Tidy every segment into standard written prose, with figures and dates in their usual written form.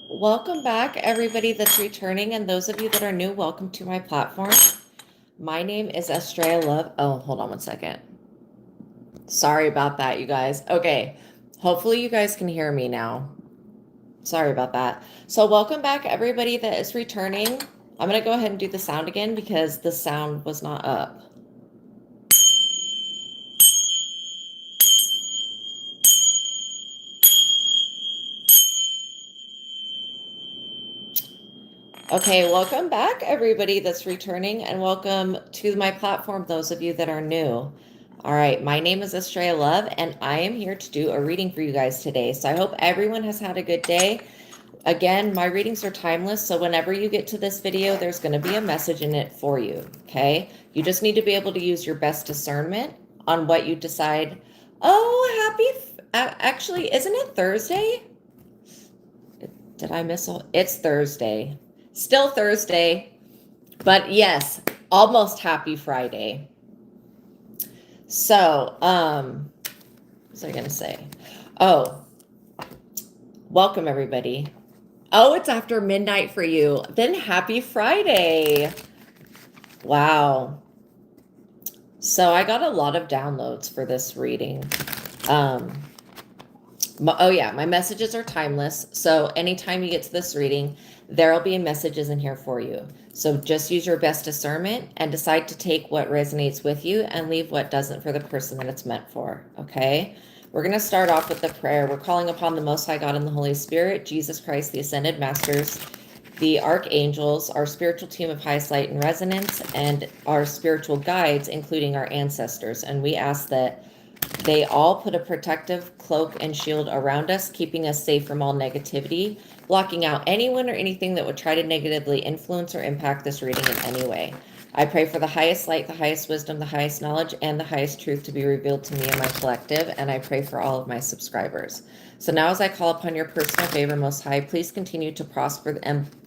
Welcome back, everybody that's returning, and those of you that are new, welcome to my platform. My name is Astraea Love. Oh, hold on one second. Sorry about that, you guys. Okay, hopefully you guys can hear me now. Sorry about that. So welcome back, everybody that is returning. I'm going to go ahead and do the sound again because the sound was not up. Okay, welcome back, everybody that's returning, and welcome to my platform, those of you that are new. All right, my name is Astraea Love, and I am here to do a reading for you guys today. So I hope everyone has had a good day. Again, my readings are timeless, so whenever you get to this video, there's going to be a message in it for you, okay? You just need to be able to use your best discernment on what you decide. Oh, actually, isn't it Thursday? Did I miss all? It's Thursday. Still Thursday, but yes, almost happy Friday. So, what was I gonna say? Oh, welcome everybody. Oh, it's after midnight for you. Then happy Friday. Wow. So I got a lot of downloads for this reading. Oh yeah, my messages are timeless. So anytime you get to this reading, there'll be messages in here for you. So just use your best discernment and decide to take what resonates with you and leave what doesn't for the person that it's meant for, okay? We're going to start off with the prayer. We're calling upon the Most High God and the Holy Spirit, Jesus Christ, the Ascended Masters, the archangels, our spiritual team of highest light and resonance, and our spiritual guides, including our ancestors. And we ask that they all put a protective cloak and shield around us, keeping us safe from all negativity, blocking out anyone or anything that would try to negatively influence or impact this reading in any way. I pray for the highest light, the highest wisdom, the highest knowledge, and the highest truth to be revealed to me and my collective, and I pray for all of my subscribers. So now as I call upon your personal favor, Most High, please continue to prosper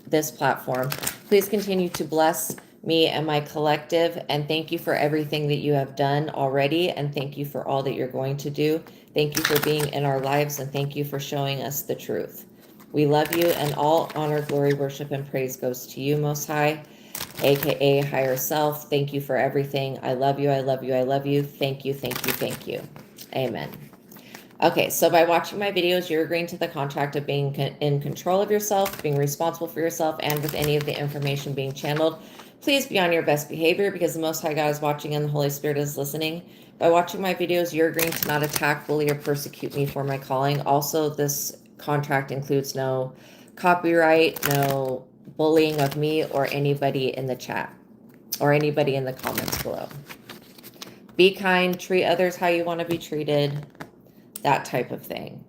this platform. Please continue to bless me and my collective, and thank you for everything that you have done already, and thank you for all that you're going to do. Thank you for being in our lives, and thank you for showing us the truth. We love you, and all honor, glory, worship, and praise goes to you, Most High, aka higher self. Thank you for everything. I love you, I love you, I love you. Thank you, thank you, thank you. Amen. Okay, so by watching my videos, you're agreeing to the contract of being in control of yourself, being responsible for yourself, and with any of the information being channeled. Please be on your best behavior because the Most High God is watching and the Holy Spirit is listening. By watching my videos, you're agreeing to not attack, bully, or persecute me for my calling. Also, this contract includes no copyright, no bullying of me or anybody in the chat or anybody in the comments below. Be kind, treat others how you want to be treated, that type of thing.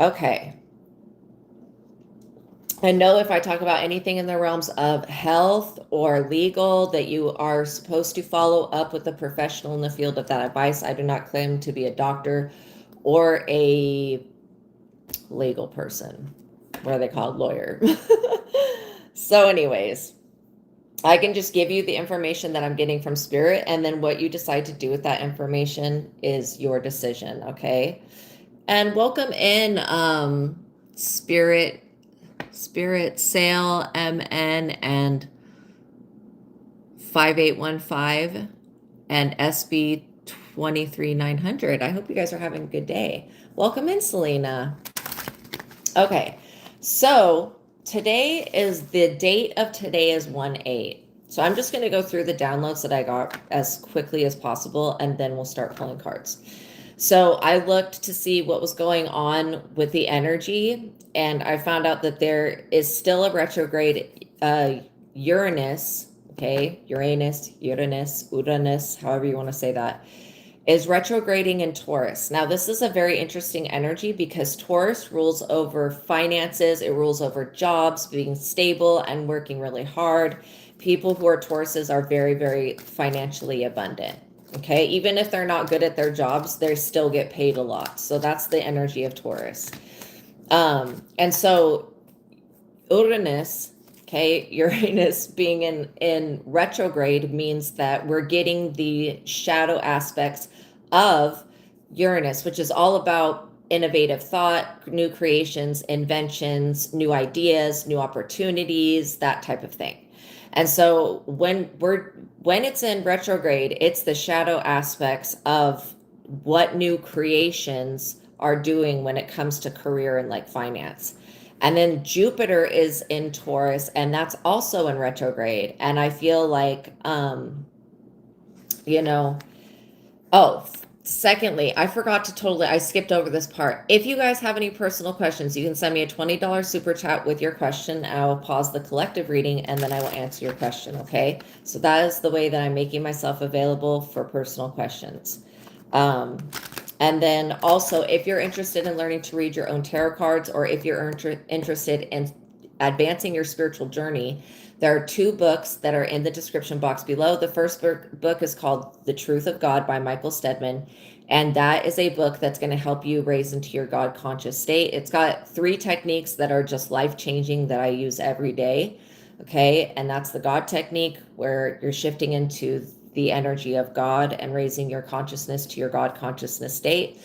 Okay. I know if I talk about anything in the realms of health or legal that you are supposed to follow up with a professional in the field of that advice. I do not claim to be a doctor or a legal person. What are they called? Lawyer. So anyways, I can just give you the information that I'm getting from Spirit, and then what you decide to do with that information is your decision, okay? And welcome in, Spirit Sale MN and 5815 and SB 23900. I hope you guys are having a good day. Welcome in, Selena. Okay, so today is the date of today is 1/8. So I'm just going to go through the downloads that I got as quickly as possible, and then we'll start pulling cards. So I looked to see what was going on with the energy, and I found out that there is still a retrograde Uranus, okay, Uranus, however you want to say that, is retrograding in Taurus. Now, this is a very interesting energy because Taurus rules over finances, it rules over jobs, being stable and working really hard. People who are Tauruses are very, very financially abundant. Okay, even if they're not good at their jobs, they still get paid a lot. So that's the energy of Taurus. And so Uranus, okay, Uranus being in retrograde means that we're getting the shadow aspects of Uranus, which is all about innovative thought, new creations, inventions, new ideas, new opportunities, that type of thing. And so when it's in retrograde, it's the shadow aspects of what new creations are doing when it comes to career and like finance. And then Jupiter is in Taurus, and that's also in retrograde. And I feel like, you know, oh, secondly, I skipped over this part. If you guys have any personal questions, you can send me a $20 super chat with your question. I will pause the collective reading and then I will answer your question, okay? So that is the way that I'm making myself available for personal questions. And then also, if you're interested in learning to read your own tarot cards, or if you're interested in advancing your spiritual journey, there are 2 books that are in the description box below. The first book is called The Truth of God by Michael STEADMAN. And that is a book that's going to help you raise into your God conscious state. It's got 3 techniques that are just life-changing that I use every day. Okay. And that's the God technique, where you're shifting into the energy of God and raising your consciousness to your God consciousness state.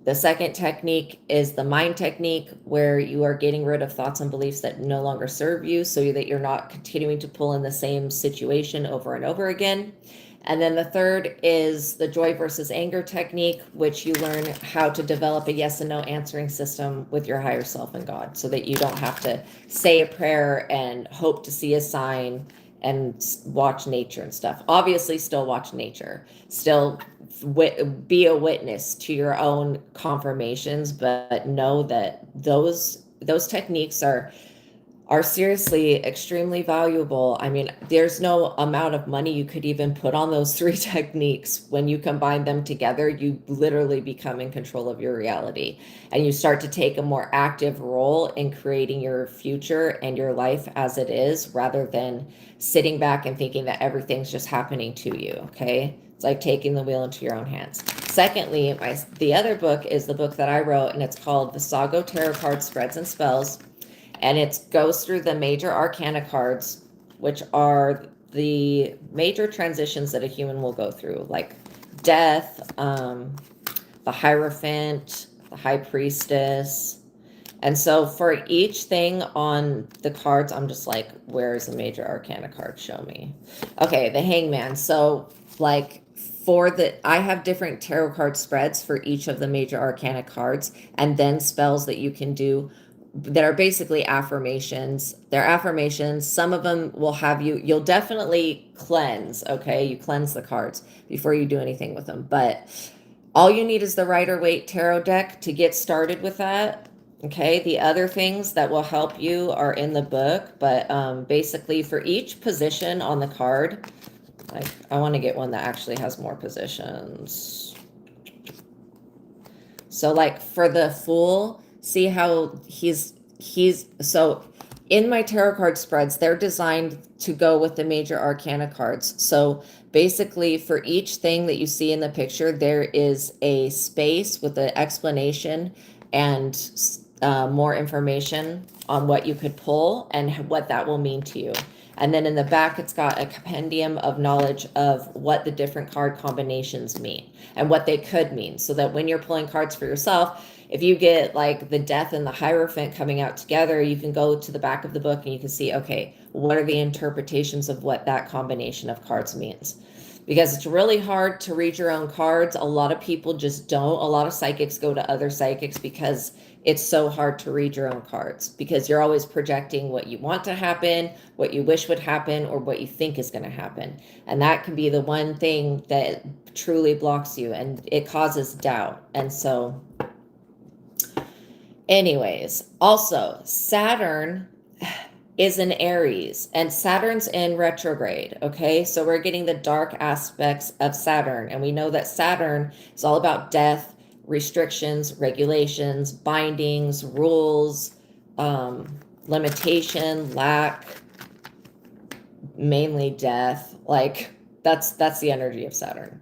The second technique is the mind technique, where you are getting rid of thoughts and beliefs that no longer serve you, so that you're not continuing to pull in the same situation over and over again. And then the third is the joy versus anger technique, which you learn how to develop a yes and no answering system with your higher self and God, so that you don't have to say a prayer and hope to see a sign and watch nature and stuff. Obviously, still watch nature, still be a witness to your own confirmations, but know that those techniques are seriously extremely valuable. I mean, there's no amount of money you could even put on those 3 techniques. When you combine them together, you literally become in control of your reality, and you start to take a more active role in creating your future and your life as it is, rather than sitting back and thinking that everything's just happening to you. Okay. It's like taking the wheel into your own hands. Secondly, the other book is the book that I wrote, and it's called Visago Tarot Card Spreads and Spells. And it goes through the major arcana cards, which are the major transitions that a human will go through, like death, the Hierophant, the High Priestess. And so for each thing on the cards, I'm just like, where's the major arcana card? Show me. Okay, the Hangman. So like I have different tarot card spreads for each of the major arcana cards, and then spells that you can do that are basically affirmations. They're affirmations. Some of them will have you'll definitely cleanse, okay? You cleanse the cards before you do anything with them. But all you need is the Rider-Waite tarot deck to get started with that. Okay, the other things that will help you are in the book, but basically for each position on the card, like I want to get one that actually has more positions. So like for the Fool, see how he's so in my tarot card spreads, they're designed to go with the major arcana cards. So basically for each thing that you see in the picture, there is a space with an explanation and more information on what you could pull and what that will mean to you. And then in the back, it's got a compendium of knowledge of what the different card combinations mean and what they could mean, so that when you're pulling cards for yourself, if you get like the Death and the Hierophant coming out together, you can go to the back of the book and you can see, okay, what are the interpretations of what that combination of cards means? Because it's really hard to read your own cards. A lot of people just don't. A lot of psychics go to other psychics because it's so hard to read your own cards, because you're always projecting what you want to happen, what you wish would happen, or what you think is going to happen. And that can be the one thing that truly blocks you, and it causes doubt. And so anyways, also Saturn is in Aries, and Saturn's in retrograde. Okay, so we're getting the dark aspects of Saturn, and we know that Saturn is all about death, restrictions, regulations, bindings, rules, limitation, lack, mainly death. Like that's the energy of Saturn.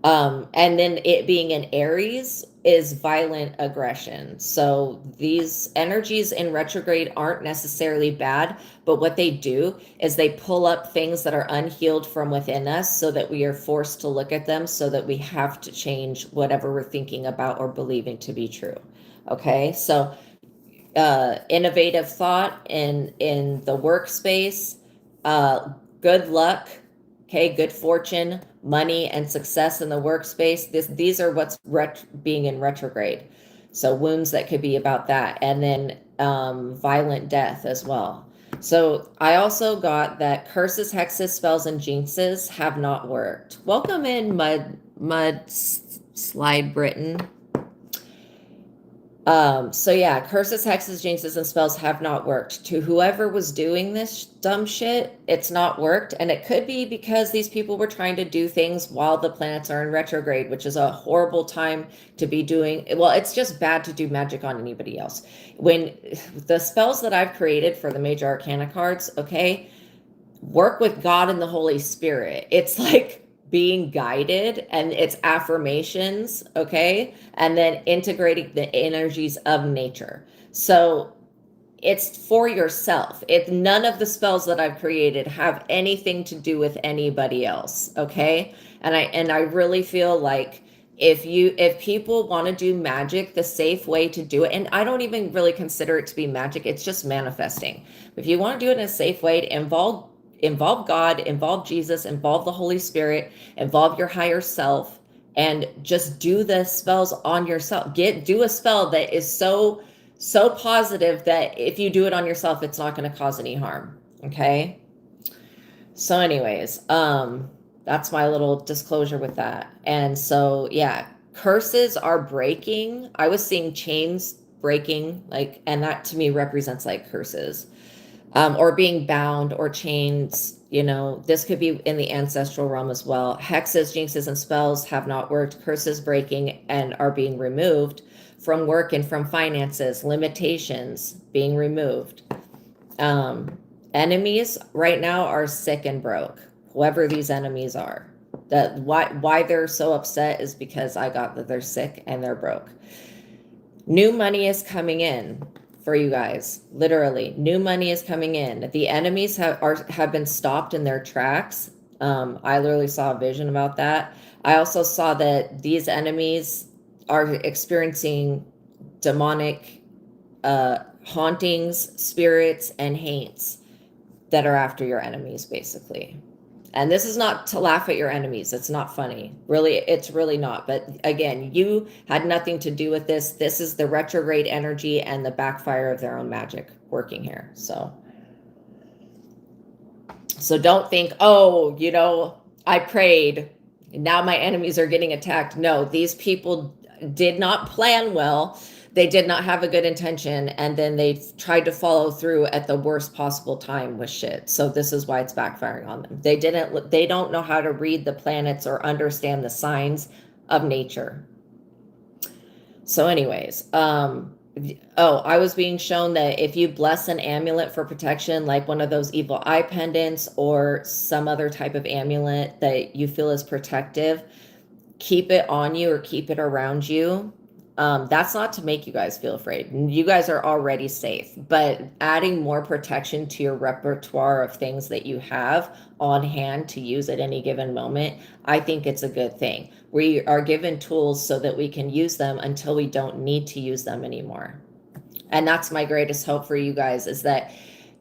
And then it being in Aries is violent aggression. So these energies in retrograde aren't necessarily bad, but what they do is they pull up things that are unhealed from within us, so that we are forced to look at them, so that we have to change whatever we're thinking about or believing to be true. Okay, so innovative thought in the workspace, good luck, okay, good fortune, money, and success in the workspace. These are what's being in retrograde. So wounds that could be about that, and then violent death as well. So I also got that curses, hexes, spells, and jinxes have not worked. Welcome in, Slide Britain. So yeah, curses, hexes, jinxes, and spells have not worked. To whoever was doing this dumb shit, it's not worked. And it could be because these people were trying to do things while the planets are in retrograde, which is a horrible time to be doing. Well, it's just bad to do magic on anybody else. When the spells that I've created for the major arcana cards, okay, work with God and the Holy Spirit. It's like being guided, and it's affirmations, okay? And then integrating the energies of nature. So it's for yourself. None of the spells that I've created have anything to do with anybody else, okay? And I really feel like if people want to do magic, the safe way to do it, and I don't even really consider it to be magic, it's just manifesting. If you want to do it in a safe way, to involve God, involve Jesus, involve the Holy Spirit, involve your higher self, and just do the spells on yourself. Do a spell that is so positive that if you do it on yourself, it's not going to cause any harm. Okay. So anyways, that's my little disclosure with that. And so, yeah, curses are breaking. I was seeing chains breaking, like, and that to me represents like curses. Or being bound or chains, this could be in the ancestral realm as well. Hexes, jinxes, and spells have not worked. Curses breaking and are being removed from work and from finances. Limitations being removed. Enemies right now are sick and broke. Whoever these enemies are, that why they're so upset is because I got that they're sick and they're broke. New money is coming in for you guys. Literally, new money is coming in. The enemies have been stopped in their tracks. I literally saw a vision about that. I also saw that these enemies are experiencing demonic hauntings, spirits, and haints that are after your enemies, basically. And this is not to laugh at your enemies. It's not funny. Really, it's really not. But again, you had nothing to do with this. This is the retrograde energy and the backfire of their own magic working here. So don't think, oh, I prayed, and now my enemies are getting attacked. No, these people did not plan well. They did not have a good intention, and then they tried to follow through at the worst possible time with shit. So this is why it's backfiring on them. They don't know how to read the planets or understand the signs of nature. So anyways, I was being shown that if you bless an amulet for protection, like one of those evil eye pendants or some other type of amulet that you feel is protective, keep it on you or keep it around you. That's not to make you guys feel afraid. You guys are already safe, but adding more protection to your repertoire of things that you have on hand to use at any given moment, I think it's a good thing. We are given tools so that we can use them until we don't need to use them anymore. And that's my greatest hope for you guys, is that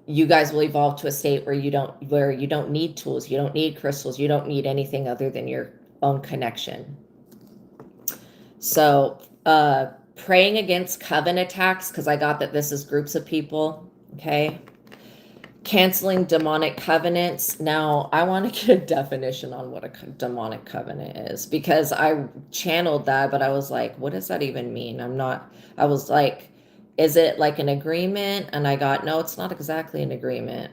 you guys will evolve to a state where you don't need tools, you don't need crystals, you don't need anything other than your own connection. So praying against coven attacks, because I got that this is groups of people, okay? Canceling demonic covenants. Now, I want to get a definition on what a demonic covenant is, because I channeled that, but I was like, what does that even mean? I was like, is it like an agreement? And I got, no, it's not exactly an agreement.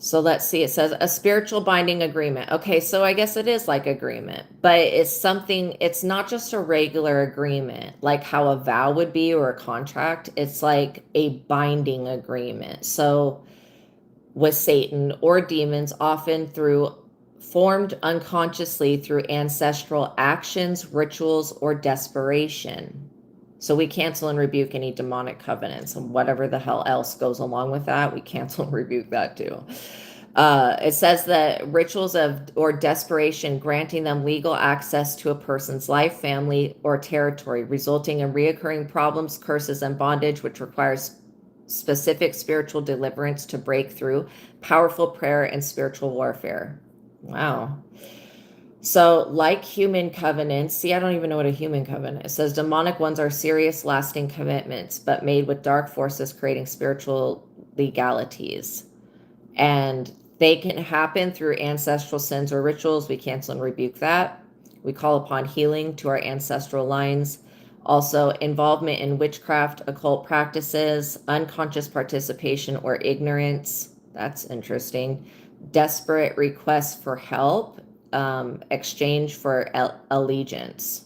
So let's see, it says a spiritual binding agreement. Okay, so I guess it is like agreement, but it's not just a regular agreement, like how a vow would be or a contract. It's like a binding agreement. So with Satan or demons, often formed unconsciously through ancestral actions, rituals, or desperation. So we cancel and rebuke any demonic covenants, and whatever the hell else goes along with that, we cancel and rebuke that too. It says that rituals of or desperation granting them legal access to a person's life, family, or territory, resulting in reoccurring problems, curses, and bondage, which requires specific spiritual deliverance to break through, powerful prayer, and spiritual warfare. Wow. So, like human covenants, see, I don't even know what a human covenant is. It says demonic ones are serious, lasting commitments, but made with dark forces, creating spiritual legalities. And they can happen through ancestral sins or rituals. We cancel and rebuke that. We call upon healing to our ancestral lines. Also, involvement in witchcraft, occult practices, unconscious participation or ignorance. That's interesting. Desperate requests for help, exchange for allegiance.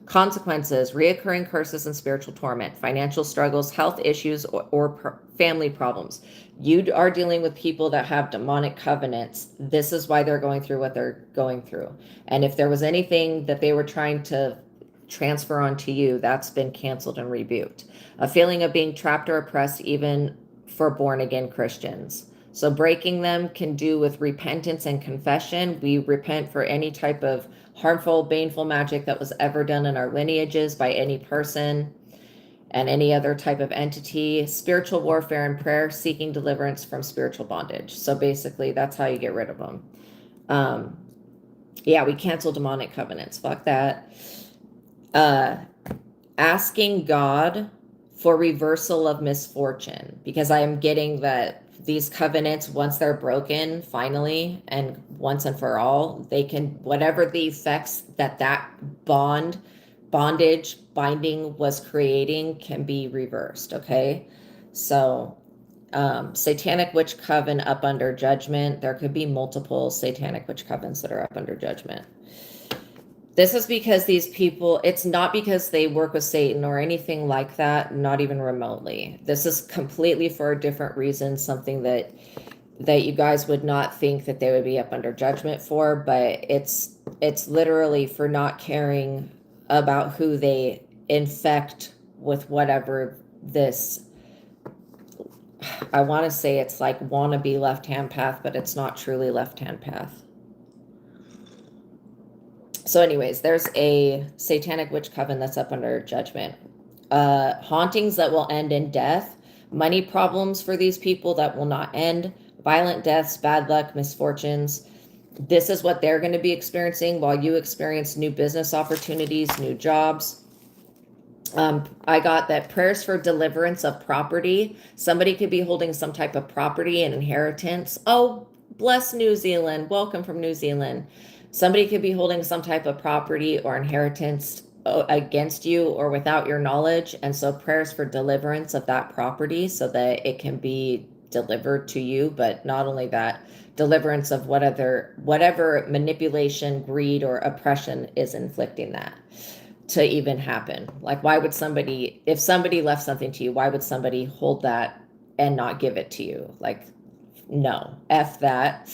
Consequences, reoccurring curses and spiritual torment, financial struggles, health issues, or family problems. You are dealing with people that have demonic covenants. This is why they're going through what they're going through. And if there was anything that they were trying to transfer onto you, that's been canceled and rebuked. A feeling of being trapped or oppressed, even for born again Christians. So breaking them can do with repentance and confession. We repent for any type of harmful, baneful magic that was ever done in our lineages by any person and any other type of entity. Spiritual warfare and prayer, seeking deliverance from spiritual bondage. So basically, that's how you get rid of them. Yeah, we cancel demonic covenants. Fuck that. Asking God for reversal of misfortune, because I am getting that these covenants, once they're broken finally and once and for all, they can, whatever the effects that bondage binding was creating can be reversed. Okay. So satanic witch coven up under judgment. There could be multiple satanic witch covens that are up under judgment. This is because these people, it's not because they work with Satan or anything like that, not even remotely. This is completely for a different reason, something that you guys would not think that they would be up under judgment for, but it's literally for not caring about who they infect with whatever this, I want to say it's like wannabe left-hand path, but it's not truly left-hand path. So anyways, there's a satanic witch coven that's up under judgment. Hauntings that will end in death. Money problems for these people that will not end. Violent deaths, bad luck, misfortunes. This is what they're going to be experiencing while you experience new business opportunities, new jobs. I got that prayers for deliverance of property. Somebody could be holding some type of property and inheritance. Oh, bless New Zealand. Welcome from New Zealand. Somebody could be holding some type of property or inheritance against you or without your knowledge. And so prayers for deliverance of that property so that it can be delivered to you. But not only that, deliverance of whatever manipulation, greed, or oppression is inflicting that to even happen. Like, why would somebody, if somebody left something to you, why would somebody hold that and not give it to you? Like, no, F that.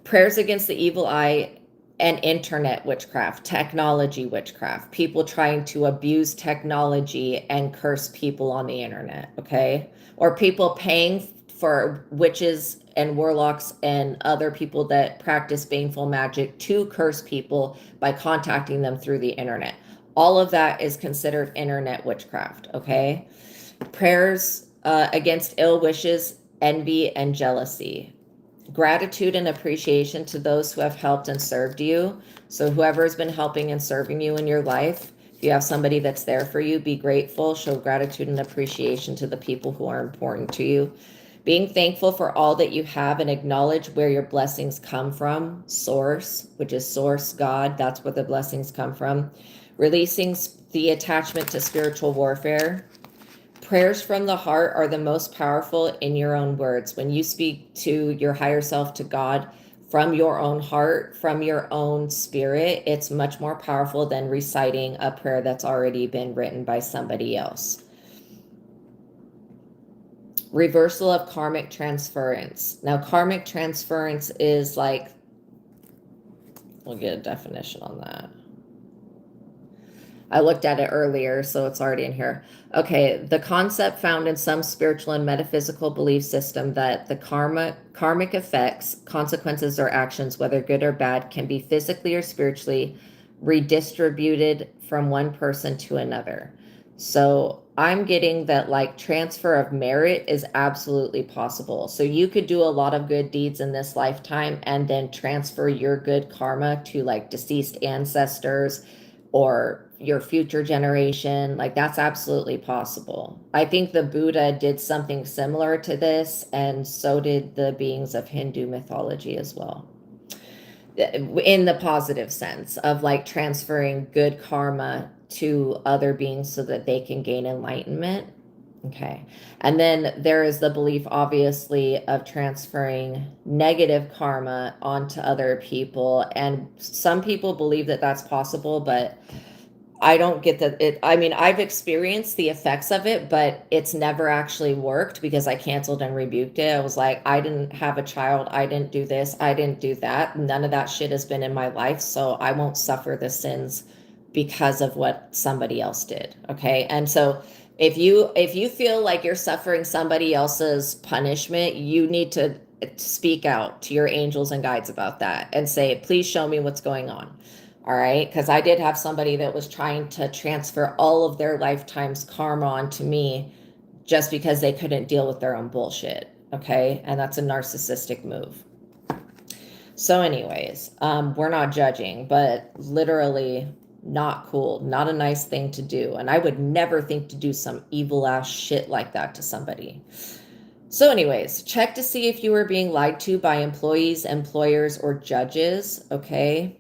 Prayers against the evil eye and internet witchcraft, technology witchcraft, people trying to abuse technology and curse people on the internet, okay? Or people paying for witches and warlocks and other people that practice baneful magic to curse people by contacting them through the internet. All of that is considered internet witchcraft, okay? Prayers against ill wishes, envy, and jealousy. Gratitude and appreciation to those who have helped and served you. So whoever has been helping and serving you in your life, if you have somebody that's there for you, be grateful, show gratitude and appreciation to the people who are important to you. Being thankful for all that you have and acknowledge where your blessings come from. Source, which is source, God, that's where the blessings come from. Releasing the attachment to spiritual warfare. Prayers from the heart are the most powerful in your own words. When you speak to your higher self, to God, from your own heart, from your own spirit, it's much more powerful than reciting a prayer that's already been written by somebody else. Reversal of karmic transference. Now, karmic transference is like, we'll get a definition on that. I looked at it earlier, so it's already in here. Okay, the concept found in some spiritual and metaphysical belief system that the karmic effects, consequences, or actions, whether good or bad, can be physically or spiritually redistributed from one person to another. So I'm getting that like transfer of merit is absolutely possible. So you could do a lot of good deeds in this lifetime and then transfer your good karma to like deceased ancestors or your future generation. Like that's absolutely possible. I think the Buddha did something similar to this, and so did the beings of Hindu mythology as well, in the positive sense of like transferring good karma to other beings so that they can gain enlightenment. Okay. And then there is the belief, obviously, of transferring negative karma onto other people. And some people believe that that's possible, but I don't get that I mean, I've experienced the effects of it, but it's never actually worked because I canceled and rebuked it. I was like, I didn't have a child. I didn't do this. I didn't do that. None of that shit has been in my life. So I won't suffer the sins because of what somebody else did. Okay. And so if you feel like you're suffering somebody else's punishment, you need to speak out to your angels and guides about that and say, please show me what's going on. All right. Because I did have somebody that was trying to transfer all of their lifetime's karma onto me just because they couldn't deal with their own bullshit. Okay. And that's a narcissistic move. So, anyways, we're not judging, but literally not cool, not a nice thing to do. And I would never think to do some evil ass shit like that to somebody. So, anyways, check to see if you are being lied to by employees, employers, or judges. Okay.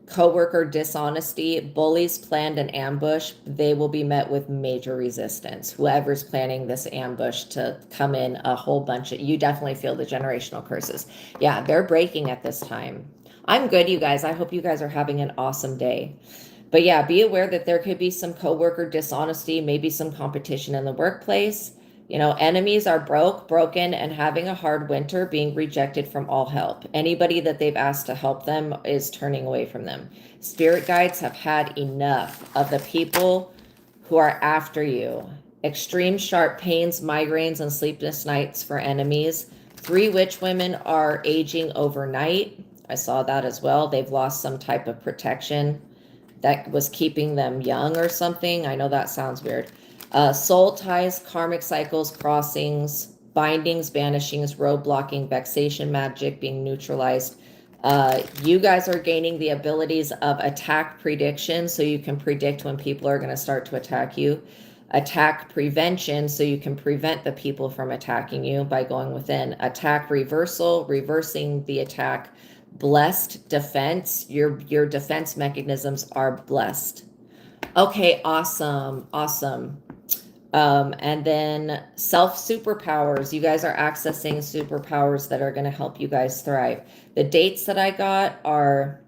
Coworker dishonesty, bullies planned an ambush, they will be met with major resistance. Whoever's planning this ambush to come in a whole bunch of, you definitely feel the generational curses. Yeah, they're breaking at this time. I'm good, you guys. I hope you guys are having an awesome day. But yeah, be aware that there could be some coworker dishonesty, maybe some competition in the workplace. You know, enemies are broken, and having a hard winter, being rejected from all help. Anybody that they've asked to help them is turning away from them. Spirit guides have had enough of the people who are after you. Extreme sharp pains, migraines, and sleepless nights for enemies. 3 witch women are aging overnight. I saw that as well. They've lost some type of protection that was keeping them young or something. I know that sounds weird. Soul ties, karmic cycles, crossings, bindings, banishings, road blocking, vexation magic being neutralized. You guys are gaining the abilities of attack prediction, so you can predict when people are going to start to attack you. Attack prevention, so you can prevent the people from attacking you by going within. Attack reversal, reversing the attack. Blessed defense, your defense mechanisms are blessed. Okay, awesome. And then self superpowers. You guys are accessing superpowers that are going to help you guys thrive. The dates that I got are,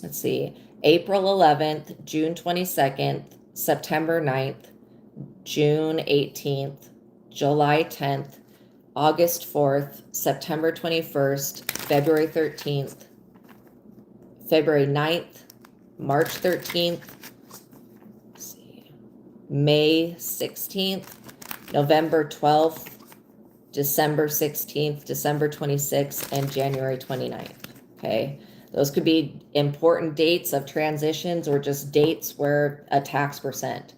let's see, April 11th, June 22nd, September 9th, June 18th, July 10th, August 4th, September 21st, February 13th, February 9th, March 13th, May 16th, November 12th, December 16th, December 26th, and January 29th. Okay. Those could be important dates of transitions or just dates where attacks were sent.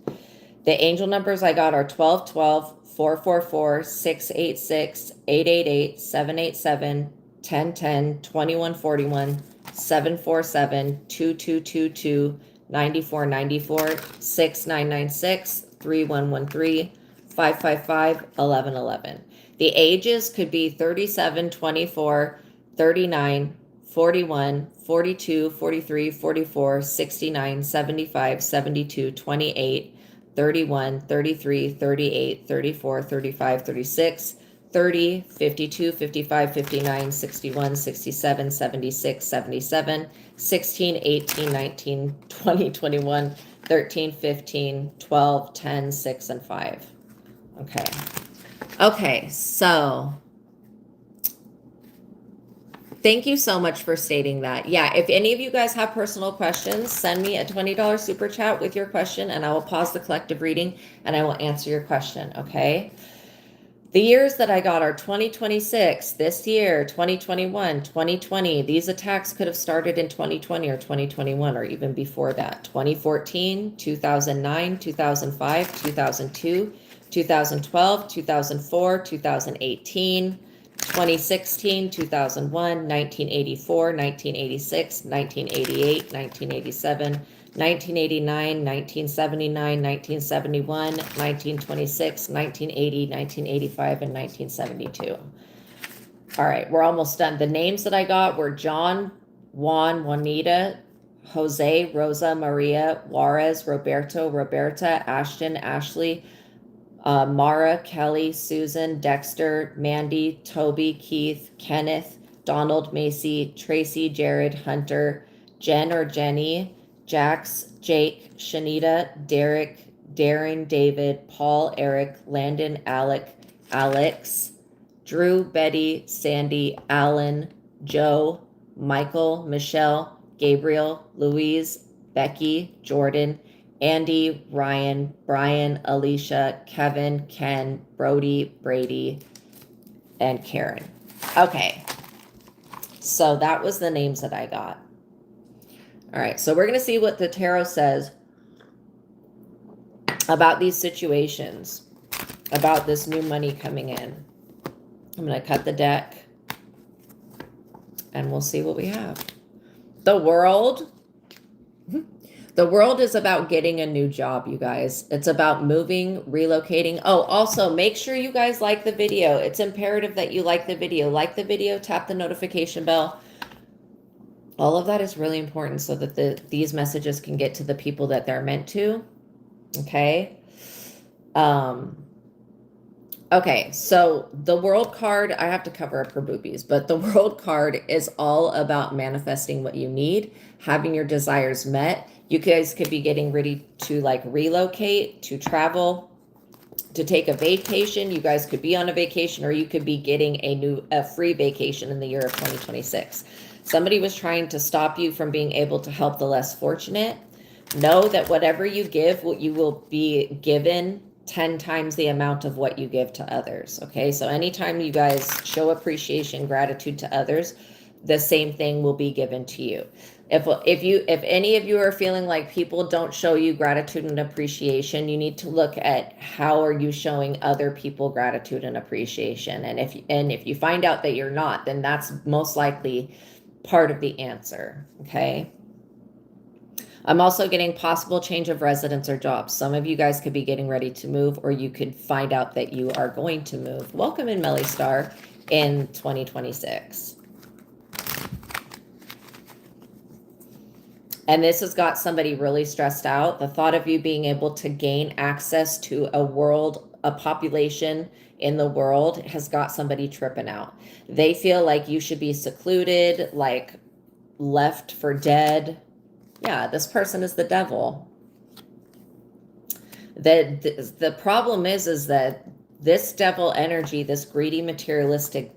The angel numbers I got are 1212, 444, 686, 888, 787, 1010, 2141, 747, 2222, 9494, 6996, 3113, 555, 1111. The ages could be 37, 24, 39, 41, 42, 43, 44, 69, 75, 72, 28, 31, 33, 38, 34, 35, 36, 30, 52, 55, 59, 61, 67, 76, 77, 16, 18, 19, 20, 21, 13, 15, 12, 10, 6, and 5. Okay. Okay, so Thank you so much for stating that. Yeah, if any of you guys have personal questions, send me a $20 super chat with your question and I will pause the collective reading and I will answer your question, okay? The years that I got are 2026, this year, 2021, 2020. These attacks could have started in 2020 or 2021 or even before that. 2014, 2009, 2005, 2002, 2012, 2004, 2018, 2016, 2001, 1984, 1986, 1988, 1987, 1989, 1979, 1971, 1926, 1980, 1985, and 1972. All right, we're almost done. The names that I got were John, Juan, Juanita, Jose, Rosa, Maria, Juarez, Roberto, Roberta, Ashton, Ashley, Mara, Kelly, Susan, Dexter, Mandy, Toby, Keith, Kenneth, Donald, Macy, Tracy, Jared, Hunter, Jen or Jenny, Jax, Jake, Shanita, Derek, Darren, David, Paul, Eric, Landon, Alec, Alex, Drew, Betty, Sandy, Alan, Joe, Michael, Michelle, Gabriel, Louise, Becky, Jordan, Andy, Ryan, Brian, Alicia, Kevin, Ken, Brody, Brady, and Karen. Okay, so that was the names that I got. All right, so we're going to see what the tarot says about these situations, about this new money coming in. I'm going to cut the deck, and we'll see what we have. The World. The World is about getting a new job, you guys. It's about moving, relocating. Oh, also, make sure you guys like the video. It's imperative that you like the video. Like the video, tap the notification bell. All of that is really important so that these messages can get to the people that they're meant to. Okay? Okay, so the World card, I have to cover up her boobies, but the World card is all about manifesting what you need, having your desires met. You guys could be getting ready to like relocate, to travel, to take a vacation. You guys could be on a vacation, or you could be getting a free vacation in the year of 2026. Somebody was trying to stop you from being able to help the less fortunate. Know that whatever you give, you will be given 10 times the amount of what you give to others. Okay, so anytime you guys show appreciation, gratitude to others, the same thing will be given to you. If any of you are feeling like people don't show you gratitude and appreciation, you need to look at how are you showing other people gratitude and appreciation. And if you find out that you're not, then that's most likely part of the answer. Okay. I'm also getting possible change of residence or jobs. Some of you guys could be getting ready to move, or you could find out that you are going to move. Welcome in, Melly Star, in 2026. And this has got somebody really stressed out. The thought of you being able to gain access to a population in the world has got somebody tripping out. They feel like you should be secluded, like left for dead. Yeah, this person is the devil. The problem is that this devil energy, this greedy materialistic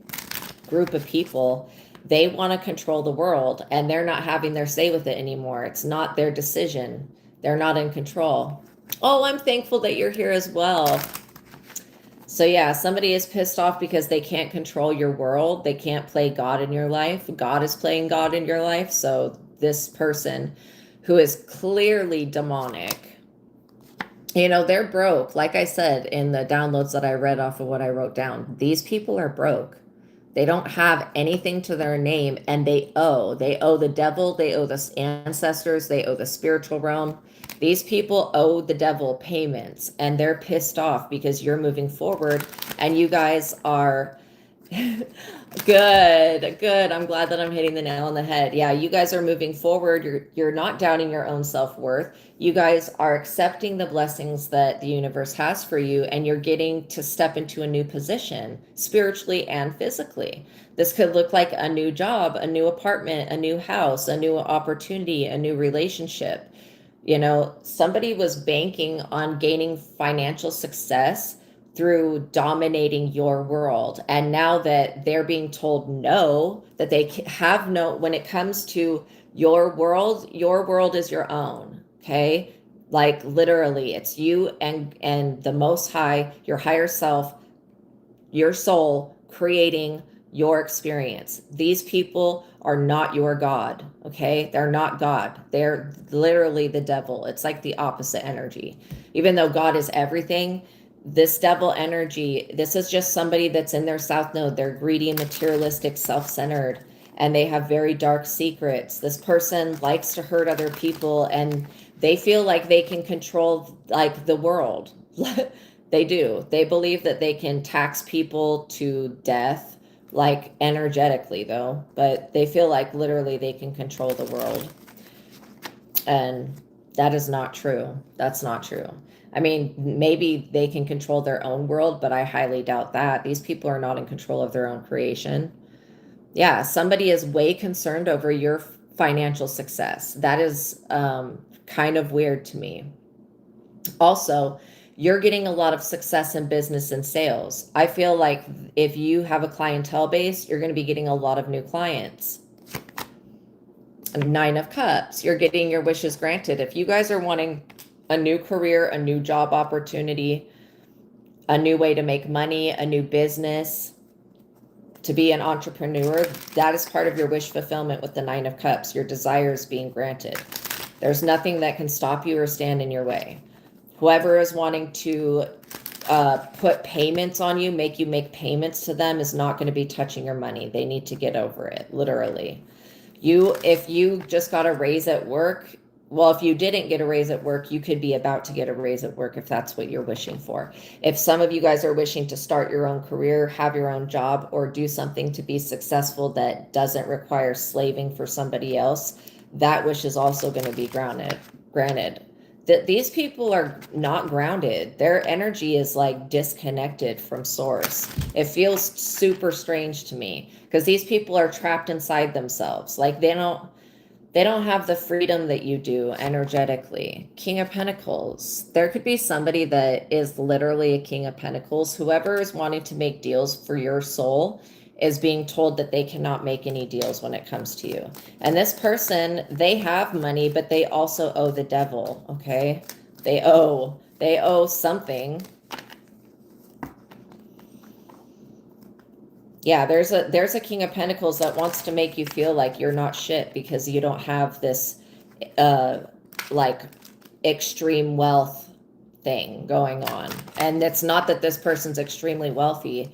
group of people, they want to control the world, and they're not having their say with it anymore. It's not their decision. They're not in control. Oh, I'm thankful that you're here as well. So yeah, somebody is pissed off because they can't control your world. They can't play God in your life. God is playing God in your life. So this person who is clearly demonic, they're broke. Like I said in the downloads that I read off of what I wrote down, these people are broke. They don't have anything to their name, and they owe the devil, they owe the ancestors, they owe the spiritual realm. These people owe the devil payments, and they're pissed off because you're moving forward and you guys are good. I'm glad that I'm hitting the nail on the head. Yeah, you guys are moving forward. You're not doubting your own self-worth. You guys are accepting the blessings that the universe has for you, and you're getting to step into a new position, spiritually and physically. This could look like a new job, a new apartment, a new house, a new opportunity, a new relationship. Somebody was banking on gaining financial success through dominating your world. And now that they're being told no, that they have no, when it comes to your world is your own. Okay. Like literally it's you and the Most High, your higher self, your soul creating your experience. These people are not your God, okay? They're not God. They're literally the devil. It's like the opposite energy. Even though God is everything, this devil energy, this is just somebody that's in their south node. They're greedy, materialistic, self-centered, and they have very dark secrets. This person likes to hurt other people, and they feel like they can control like the world. They do. They believe that they can tax people to death, like energetically though, but they feel like literally they can control the world. And that is not true. That's not true. I mean, maybe they can control their own world, but I highly doubt that. These people are not in control of their own creation. Yeah, somebody is way concerned over your financial success. That is kind of weird to me. Also, you're getting a lot of success in business and sales. I feel like if you have a clientele base, you're going to be getting a lot of new clients. Nine of Cups, you're getting your wishes granted. If you guys are wanting a new career, a new job opportunity, a new way to make money, a new business, to be an entrepreneur, that is part of your wish fulfillment with the Nine of Cups, your desires being granted. There's nothing that can stop you or stand in your way. Whoever is wanting to put payments on you, make you make payments to them, is not going to be touching your money. They need to get over it, literally. If you just got a raise at work, well, if you didn't get a raise at work, you could be about to get a raise at work if that's what you're wishing for. If some of you guys are wishing to start your own career, have your own job, or do something to be successful that doesn't require slaving for somebody else, that wish is also going to be granted. That these people are not grounded. Their energy is like disconnected from source. It feels super strange to me because these people are trapped inside themselves. Like they don't have the freedom that you do energetically. King of Pentacles. There could be somebody that is literally a King of Pentacles. Whoever is wanting to make deals for your soul is being told that they cannot make any deals when it comes to you. And this person, they have money, but they also owe the devil, okay? They owe something. Yeah, there's a King of Pentacles that wants to make you feel like you're not shit because you don't have this like extreme wealth thing going on. And it's not that this person's extremely wealthy.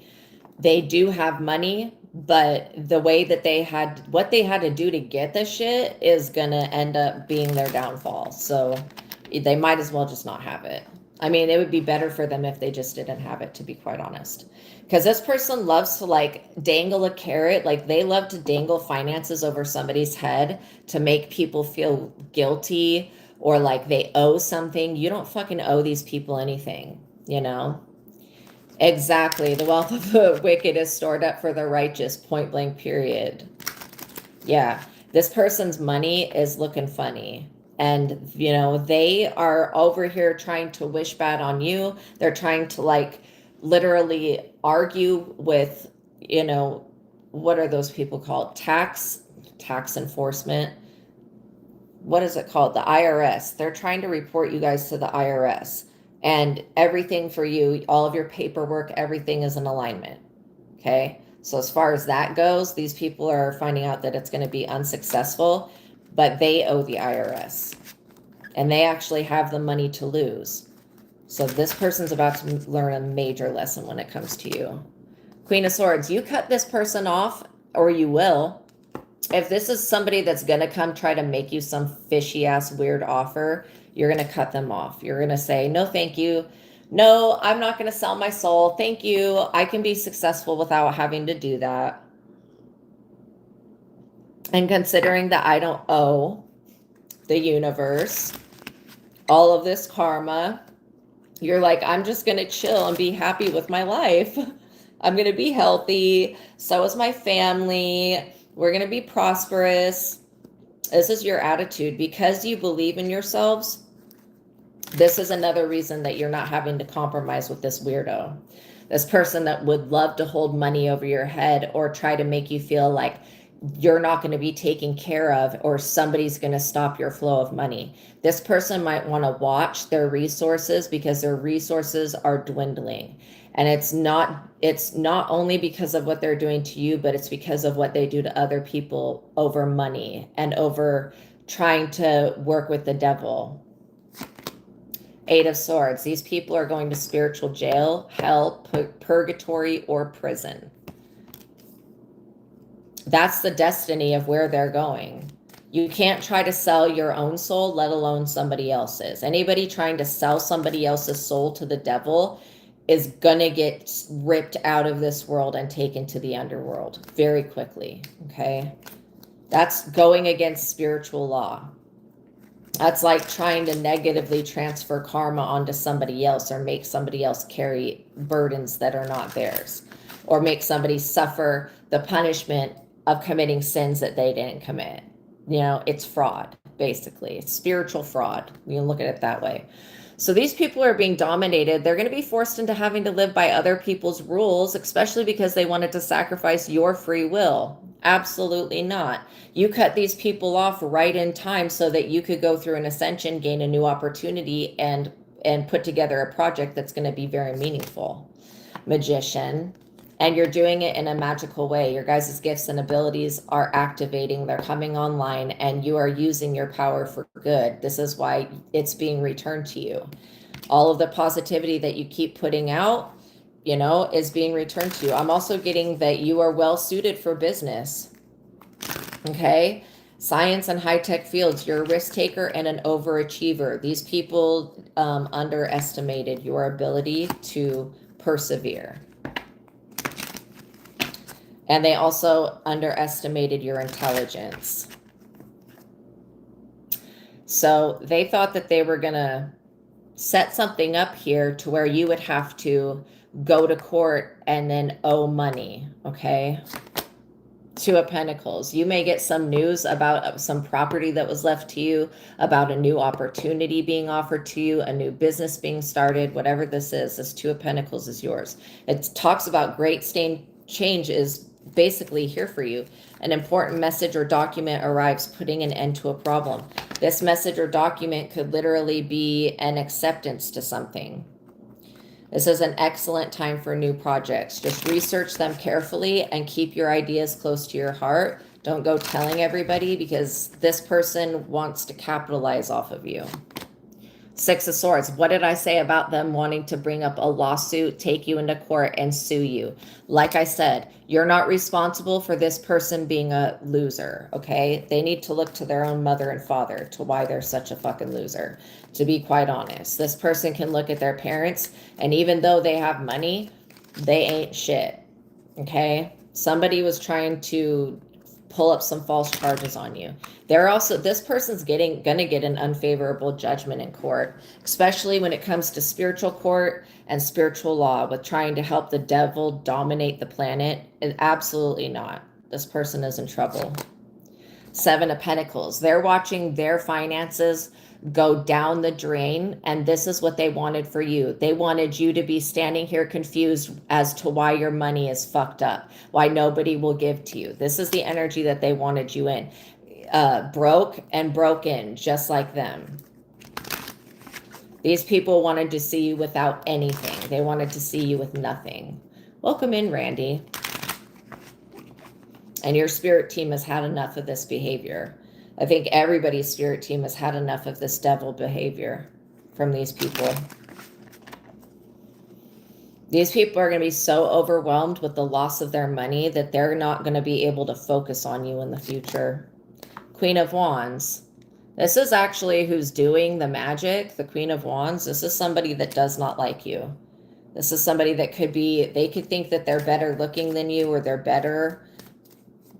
They do have money, but the way that what they had to do to get the shit is gonna end up being their downfall. So they might as well just not have it. I mean, it would be better for them if they just didn't have it, to be quite honest. Because this person loves to like dangle a carrot. Like they love to dangle finances over somebody's head to make people feel guilty or like they owe something. You don't fucking owe these people anything, you know? Exactly. The wealth of the wicked is stored up for the righteous, point blank, period. Yeah. This person's money is looking funny. And, you know, they are over here trying to wish bad on you. They're trying to like literally argue with, you know, what are those people called? Tax enforcement. What is it called? The IRS. They're trying to report you guys to the IRS. And everything for you, all of your paperwork, everything is in alignment. Okay. So as far as that goes, these people are finding out that it's going to be unsuccessful, but they owe the IRS and they actually have the money to lose. So this person's about to learn a major lesson when it comes to you. Queen of Swords, you cut this person off, or you will. If this is somebody that's going to come try to make you some fishy ass weird offer, you're going to cut them off. You're going to say, no, thank you. No, I'm not going to sell my soul. Thank you. I can be successful without having to do that. And considering that I don't owe the universe all of this karma, you're like, I'm just going to chill and be happy with my life. I'm going to be healthy. So is my family. We're going to be prosperous. This is your attitude. Because you believe in yourselves, This is another reason that you're not having to compromise with this weirdo. This person that would love to hold money over your head or try to make you feel like you're not going to be taken care of or somebody's going to stop your flow of money. This person might want to watch their resources because their resources are dwindling. And it's not only because of what they're doing to you, but it's because of what they do to other people over money and over trying to work with the devil. 8 of Swords. These people are going to spiritual jail, hell, purgatory, or prison. That's the destiny of where they're going. You can't try to sell your own soul, let alone somebody else's. Anybody trying to sell somebody else's soul to the devil is going to get ripped out of this world and taken to the underworld very quickly, okay? That's going against spiritual law. That's like trying to negatively transfer karma onto somebody else or make somebody else carry burdens that are not theirs, or make somebody suffer the punishment of committing sins that they didn't commit. You know, it's fraud, basically. It's spiritual fraud. You can look at it that way. So these people are being dominated. They're going to be forced into having to live by other people's rules, especially because they wanted to sacrifice your free will. Absolutely not. You cut these people off right in time so that you could go through an ascension, gain a new opportunity, and put together a project that's going to be very meaningful. Magician. And you're doing it in a magical way. Your guys' gifts and abilities are activating. They're coming online, and you are using your power for good. This is why it's being returned to you. All of the positivity that you keep putting out, you know, is being returned to you. I'm also getting that you are well suited for business. Okay? Science and high-tech fields. You're a risk taker and an overachiever. These people underestimated your ability to persevere. And they also underestimated your intelligence. So they thought that they were going to set something up here to where you would have to go to court and then owe money, okay? 2 of Pentacles. You may get some news about some property that was left to you, about a new opportunity being offered to you, a new business being started, whatever this is. This 2 of Pentacles is yours. It talks about great change is basically here for you. An important message or document arrives, putting an end to a problem. This message or document could literally be an acceptance to something. This is an excellent time for new projects. Just research them carefully and keep your ideas close to your heart. Don't go telling everybody, because this person wants to capitalize off of you. 6 of Swords. What did I say about them wanting to bring up a lawsuit, take you into court, and sue you? Like I said, you're not responsible for this person being a loser, okay? They need to look to their own mother and father to why they're such a fucking loser, to be quite honest. This person can look at their parents, and even though they have money, they ain't shit, okay? Somebody was trying to pull up some false charges on you. They're also, this person's gonna get an unfavorable judgment in court, especially when it comes to spiritual court and spiritual law, with trying to help the devil dominate the planet. And absolutely not. This person is in trouble. 7 of Pentacles. They're watching their finances go down the drain, and this is what they wanted for you. They wanted you to be standing here confused as to why your money is fucked up, why nobody will give to you. This is the energy that they wanted you in. Broke and broken, just like them. These people wanted to see you without anything. They wanted to see you with nothing. Welcome in, Randy. And your spirit team has had enough of this behavior. I think everybody's spirit team has had enough of this devil behavior from these people. These people are going to be so overwhelmed with the loss of their money that they're not going to be able to focus on you in the future. Queen of Wands. This is actually who's doing the magic, the Queen of Wands. This is somebody that does not like you. This is somebody that could be, they could think that they're better looking than you, or they're better.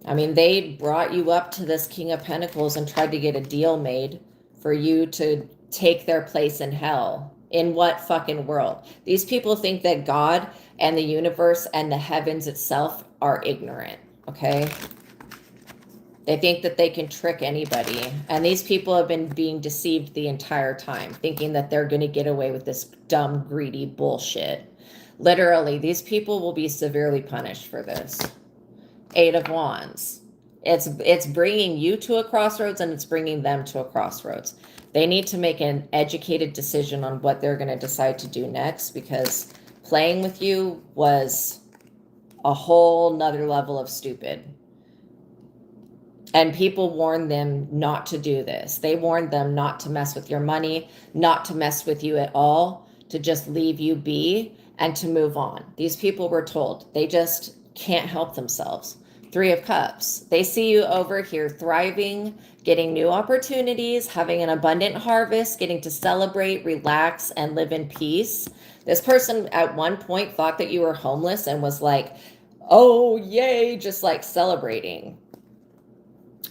I mean, they brought you up to this King of Pentacles and tried to get a deal made for you to take their place in hell. In what fucking world? These people think that God and the universe and the heavens itself are ignorant, okay? They think that they can trick anybody. And these people have been being deceived the entire time, thinking that they're going to get away with this dumb, greedy bullshit. Literally, these people will be severely punished for this. 8 of Wands. It's bringing you to a crossroads, and it's bringing them to a crossroads. They need to make an educated decision on what they're going to decide to do next, because playing with you was a whole nother level of stupid. And people warned them not to do this. They warned them not to mess with your money, not to mess with you at all, to just leave you be and to move on. These people were told. They just can't help themselves. 3 of Cups. They see you over here thriving, getting new opportunities, having an abundant harvest, getting to celebrate, relax, and live in peace. This person at one point thought that you were homeless and was like, oh, yay, just like celebrating.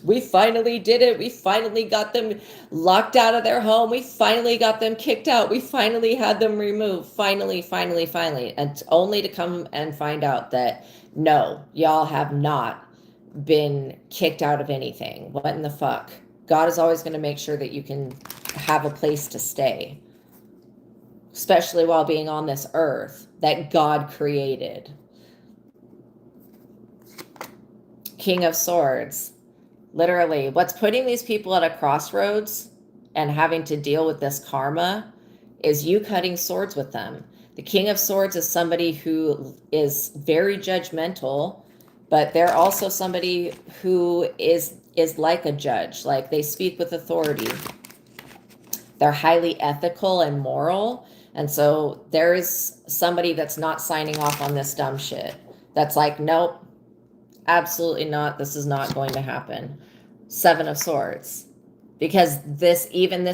We finally did it. We finally got them locked out of their home. We finally got them kicked out. We finally had them removed. Finally. And only to come and find out that, no, y'all have not been kicked out of anything. What in the fuck? God is always going to make sure that you can have a place to stay, especially while being on this earth that God created. King of Swords. Literally, what's putting these people at a crossroads and having to deal with this karma is you cutting swords with them. The King of Swords is somebody who is very judgmental, but they're also somebody who is like a judge. Like, they speak with authority. They're highly ethical and moral. And so there is somebody that's not signing off on this dumb shit. That's like, nope. Absolutely not. This is not going to happen. 7 of Swords. Because this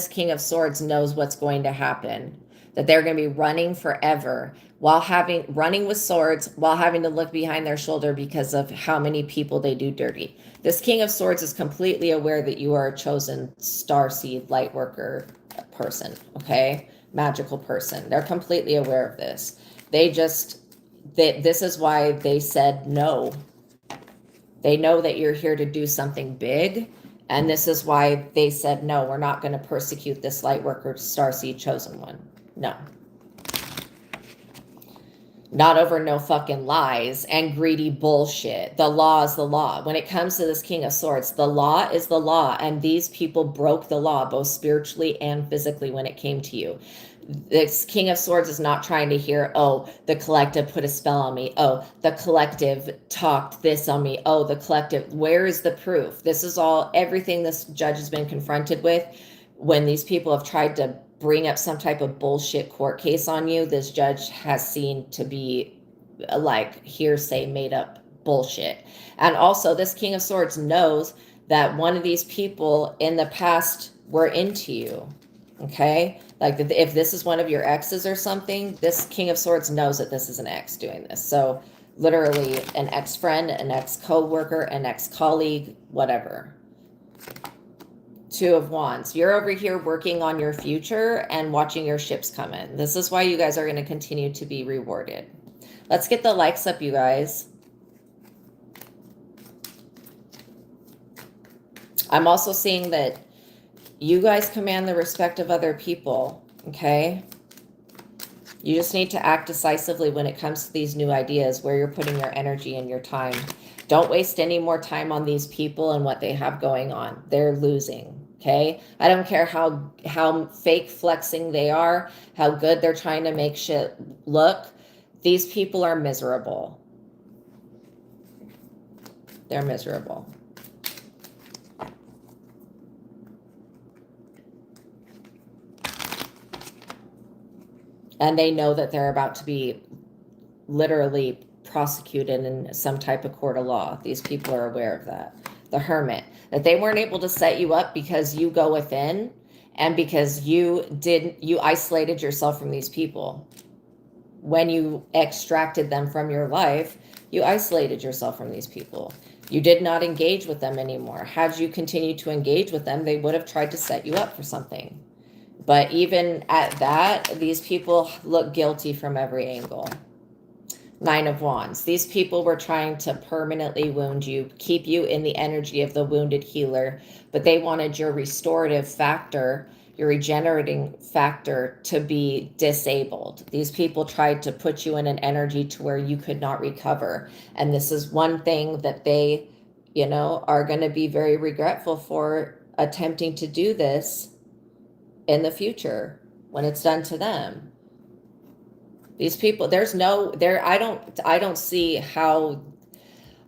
King of Swords knows what's going to happen. That they're going to be running forever while running with swords, while having to look behind their shoulder because of how many people they do dirty. This King of Swords is completely aware that you are a chosen starseed light worker person, okay? Magical person. They're completely aware of this. This is why they said no. They know that you're here to do something big, and this is why they said, no, we're not going to persecute this light worker, starseed chosen one. No. Not over no fucking lies and greedy bullshit. The law is the law. When it comes to this King of Swords, the law is the law, and these people broke the law, both spiritually and physically, when it came to you. This King of Swords is not trying to hear, oh, the collective put a spell on me. Oh, the collective talked this on me. Oh, the collective, where is the proof? This is everything this judge has been confronted with. When these people have tried to bring up some type of bullshit court case on you, this judge has seen to be like hearsay, made up bullshit. And also, this King of Swords knows that one of these people in the past were into you. Okay? Like, if this is one of your exes or something, this King of Swords knows that this is an ex doing this. So literally an ex-friend, an ex-co-worker, an ex-colleague, whatever. 2 of Wands. You're over here working on your future and watching your ships come in. This is why you guys are going to continue to be rewarded. Let's get the likes up, you guys. I'm also seeing that you guys command the respect of other people, okay? You just need to act decisively when it comes to these new ideas, where you're putting your energy and your time. Don't waste any more time on these people and what they have going on. They're losing, okay? I don't care how fake flexing they are, how good they're trying to make shit look. These people are miserable. They're miserable. And they know that they're about to be literally prosecuted in some type of court of law. These people are aware of that. The Hermit. That they weren't able to set you up because you go within and because you isolated yourself from these people. When you extracted them from your life, you isolated yourself from these people. You did not engage with them anymore. Had you continued to engage with them, they would have tried to set you up for something. But even at that, these people look guilty from every angle. Nine of Wands. These people were trying to permanently wound you, keep you in the energy of the wounded healer, but they wanted your restorative factor, your regenerating factor to be disabled. These people tried to put you in an energy to where you could not recover. And this is one thing that they, are going to be very regretful for, attempting to do this in the future when it's done to them. These people, I don't see how,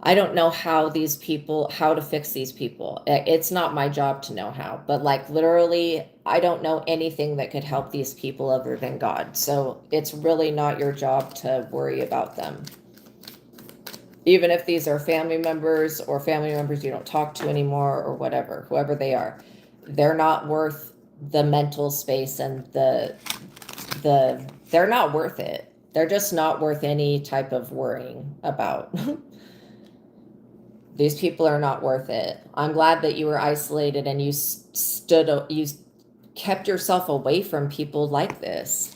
I don't know how to fix these people. It's not my job to know how, but like literally, I don't know anything that could help these people other than God. So it's really not your job to worry about them. Even if these are family members or family members you don't talk to anymore or whatever, whoever they are, they're not worth the mental space and they're not worth it. They're just not worth any type of worrying about. These people are not worth it. I'm glad that you were isolated and you kept yourself away from people like this.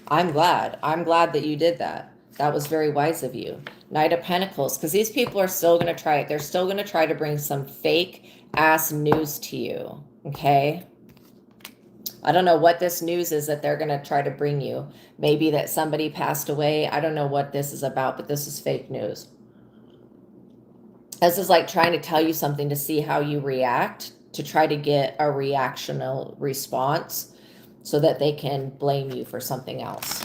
I'm glad that you did that. That was very wise of you. Knight of Pentacles, because these people are still going to try it. They're still going to try to bring some fake ass news to you. Okay. I don't know what this news is that they're going to try to bring you. Maybe that somebody passed away. I don't know what this is about, but this is fake news. This is like trying to tell you something to see how you react, to try to get a reactional response so that they can blame you for something else.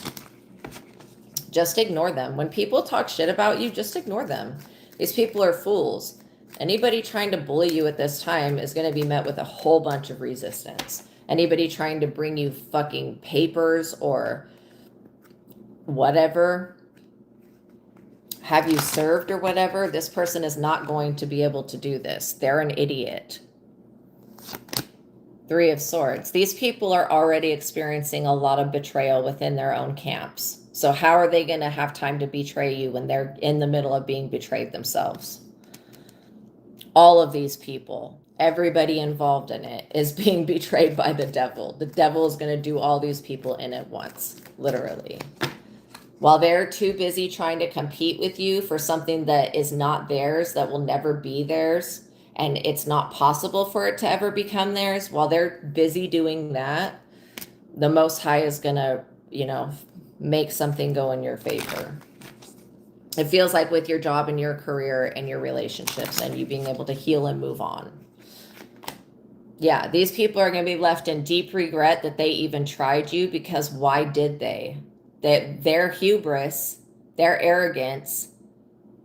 Just ignore them. When people talk shit about you, just ignore them. These people are fools. Anybody trying to bully you at this time is going to be met with a whole bunch of resistance. Anybody trying to bring you fucking papers or whatever, have you served or whatever, this person is not going to be able to do this. They're an idiot. Three of Swords. These people are already experiencing a lot of betrayal within their own camps. So how are they going to have time to betray you when they're in the middle of being betrayed themselves? All of these people, everybody involved in it is being betrayed by the devil. The devil is going to do all these people in at once, literally. While they're too busy trying to compete with you for something that is not theirs, that will never be theirs, and it's not possible for it to ever become theirs, while they're busy doing that, the Most High is going to, make something go in your favor. It feels like with your job and your career and your relationships and you being able to heal and move on. Yeah, these people are going to be left in deep regret that they even tried you, because why did they? Their hubris, their arrogance,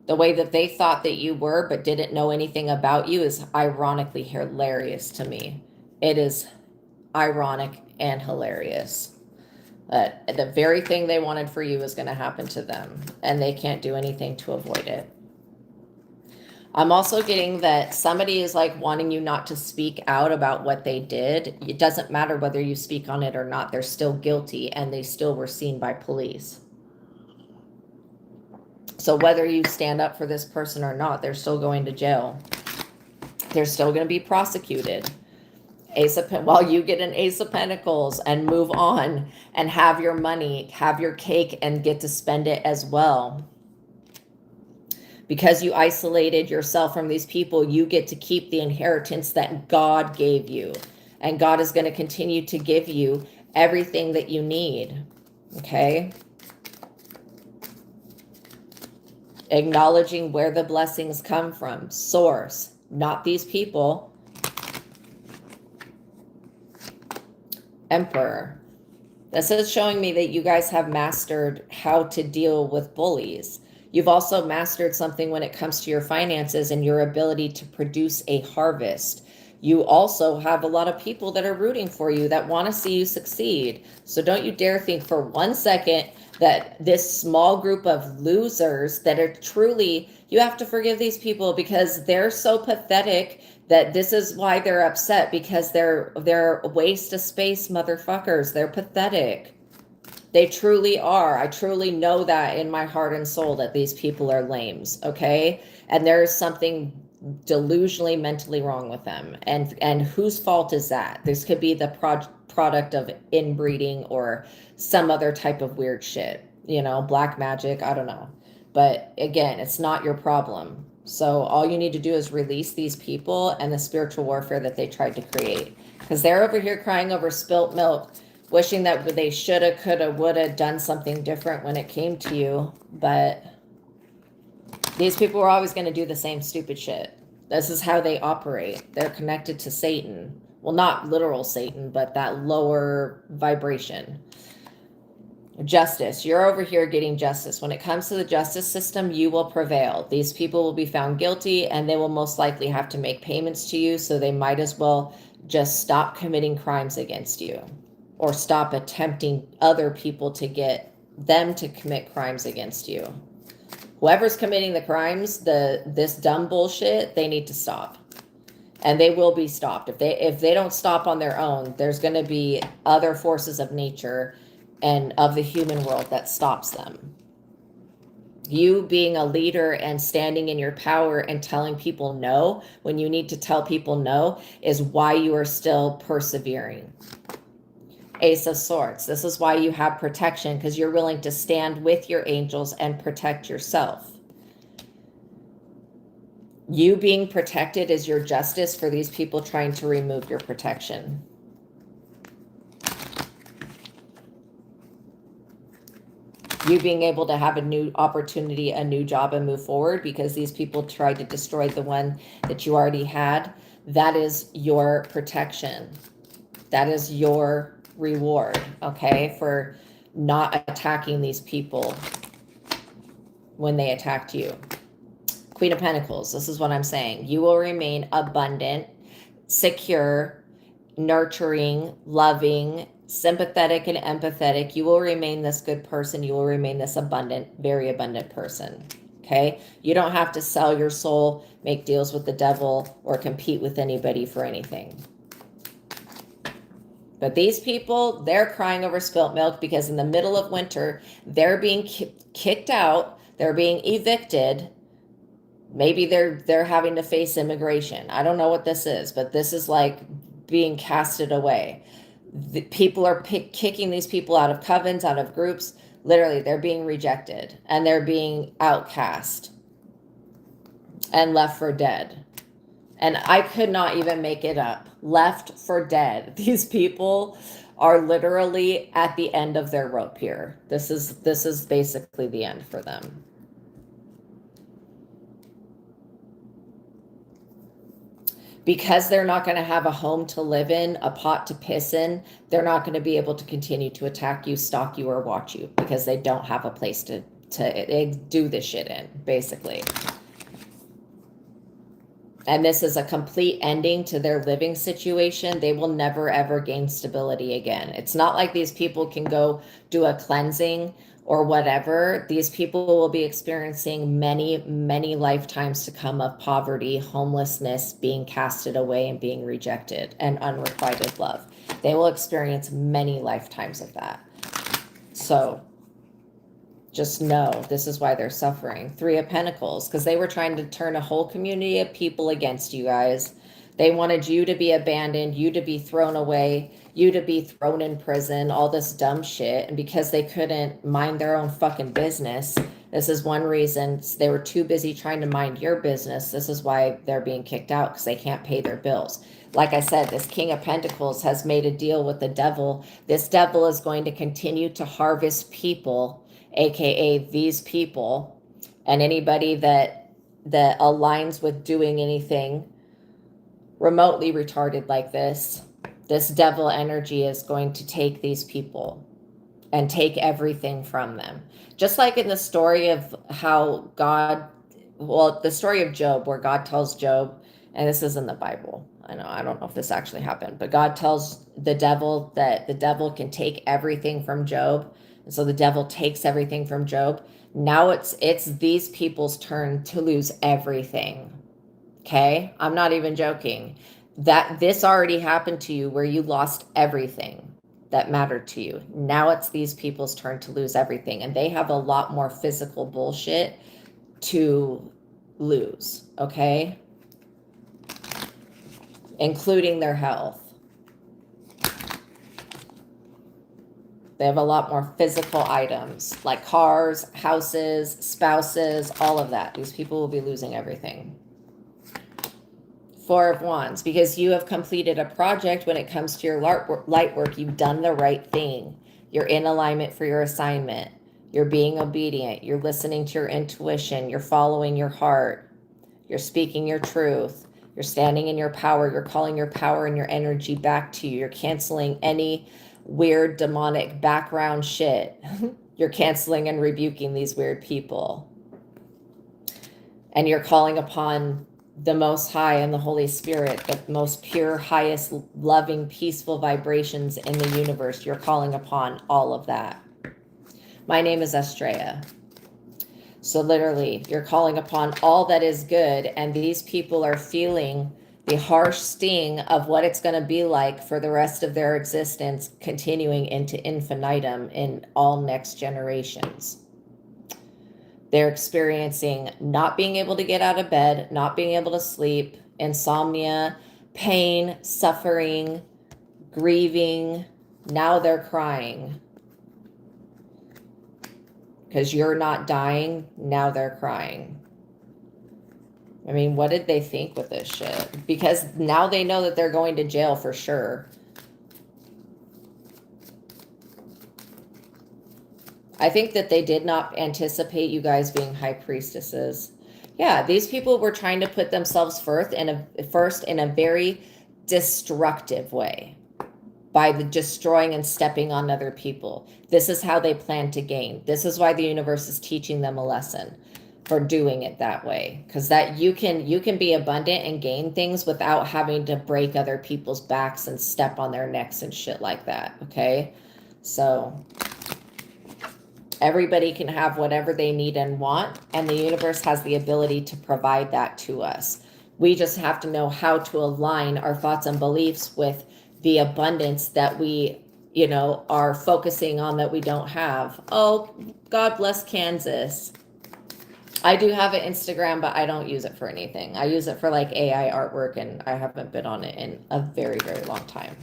the way that they thought that you were but didn't know anything about you is ironically hilarious to me. It is ironic and hilarious. The very thing they wanted for you is going to happen to them, and they can't do anything to avoid it. I'm also getting that somebody is like wanting you not to speak out about what they did. It doesn't matter whether you speak on it or not. They're still guilty, and they still were seen by police. So whether you stand up for this person or not, they're still going to jail. They're still going to be prosecuted. While you get an Ace of Pentacles and move on and have your money, have your cake, and get to spend it as well. Because you isolated yourself from these people, you get to keep the inheritance that God gave you. And God is going to continue to give you everything that you need. Okay? Acknowledging where the blessings come from. Source, not these people. Emperor. This is showing me that you guys have mastered how to deal with bullies. You've also mastered something when it comes to your finances and your ability to produce a harvest. You also have a lot of people that are rooting for you, that want to see you succeed. So don't you dare think for 1 second that this small group of losers that are truly, you have to forgive these people because they're so pathetic that this is why they're upset, because they're a waste of space motherfuckers. They're pathetic. They truly are. I truly know that in my heart and soul that these people are lames, okay? And there's something delusionally mentally wrong with them. And whose fault is that? This could be the product of inbreeding or some other type of weird shit, black magic, I don't know. But again, it's not your problem. So all you need to do is release these people and the spiritual warfare that they tried to create. Because they're over here crying over spilt milk, wishing that they shoulda, coulda, woulda done something different when it came to you. But these people were always going to do the same stupid shit. This is how they operate. They're connected to Satan. Well, not literal Satan, but that lower vibration. Justice. You're over here getting justice. When it comes to the justice system, you will prevail. These people will be found guilty, and they will most likely have to make payments to you, so they might as well just stop committing crimes against you, or stop attempting other people to get them to commit crimes against you. Whoever's committing the crimes, this dumb bullshit, they need to stop. And they will be stopped. If they don't stop on their own, there's going to be other forces of nature and of the human world that stops them. You being a leader and standing in your power and telling people no when you need to tell people no is why you are still persevering. Ace of Swords. This is why you have protection, because you're willing to stand with your angels and protect yourself. You being protected is your justice for these people trying to remove your protection. You being able to have a new opportunity, a new job, and move forward because these people tried to destroy the one that you already had. That is your protection. That is your reward, okay, for not attacking these people when they attacked you. Queen of Pentacles, this is what I'm saying. You will remain abundant, secure, nurturing, loving, sympathetic, and empathetic. You will remain this good person. You will remain this abundant, very abundant person. Okay? You don't have to sell your soul, make deals with the devil, or compete with anybody for anything. But these people, they're crying over spilt milk because in the middle of winter, they're being kicked out. They're being evicted. Maybe they're having to face immigration. I don't know what this is, but this is like being casted away. The people are kicking these people out of covens, out of groups. Literally, they're being rejected and they're being outcast and left for dead. And I could not even make it up. Left for dead. These people are literally at the end of their rope here. This is basically the end for them. Because they're not going to have a home to live in, a pot to piss in, they're not going to be able to continue to attack you, stalk you, or watch you because they don't have a place to do this shit in, basically. And this is a complete ending to their living situation. They will never, ever gain stability again. It's not like these people can go do a cleansing or whatever. These people will be experiencing many, many lifetimes to come of poverty, homelessness, being casted away and being rejected, and unrequited love. They will experience many lifetimes of that. So just know this is why they're suffering. 3 of Pentacles, because they were trying to turn a whole community of people against you guys. They wanted you to be abandoned, you to be thrown away, you to be thrown in prison, all this dumb shit. And because they couldn't mind their own fucking business, this is one reason. They were too busy trying to mind your business. This is why they're being kicked out, because they can't pay their bills. Like I said, this King of Pentacles has made a deal with the devil. This devil is going to continue to harvest people, aka these people, and anybody that aligns with doing anything remotely retarded like this. This devil energy is going to take these people and take everything from them. Just like in the story of how God, well, the story of Job, where God tells Job, and this is in the Bible, I don't know if this actually happened, but God tells the devil that the devil can take everything from Job. And so the devil takes everything from Job. Now it's these people's turn to lose everything. Okay? I'm not even joking. That this already happened to you where you lost everything that mattered to you. Now it's these people's turn to lose everything. And they have a lot more physical bullshit to lose. Okay? Including their health. They have a lot more physical items like cars, houses, spouses, all of that. These people will be losing everything. Four of Wands, because you have completed a project when it comes to your light work. You've done the right thing. You're in alignment for your assignment. You're being obedient. You're listening to your intuition. You're following your heart. You're speaking your truth. You're standing in your power. You're calling your power and your energy back to you. You're canceling any weird demonic background shit. You're canceling and rebuking these weird people. And you're calling upon the Most High and the Holy Spirit, the most pure, highest, loving, peaceful vibrations in the universe. You're calling upon all of that. My name is Astraea. So literally, you're calling upon all that is good, and these people are feeling the harsh sting of what it's going to be like for the rest of their existence, continuing into infinitum in all next generations. They're experiencing not being able to get out of bed, not being able to sleep, insomnia, pain, suffering, grieving. Now they're crying. Because you're not dying, now they're crying. I mean, what did they think with this shit? Because now they know that they're going to jail for sure. I think that they did not anticipate you guys being high priestesses. Yeah, these people were trying to put themselves first in a very destructive way by the destroying and stepping on other people. This is how they plan to gain. This is why the universe is teaching them a lesson for doing it that way. Because that you can be abundant and gain things without having to break other people's backs and step on their necks and shit like that. Okay, so everybody can have whatever they need and want, and the universe has the ability to provide that to us. We just have to know how to align our thoughts and beliefs with the abundance that we, are focusing on that we don't have. Oh, God bless Kansas. I do have an Instagram, but I don't use it for anything. I use it for like AI artwork, and I haven't been on it in a very, very long time.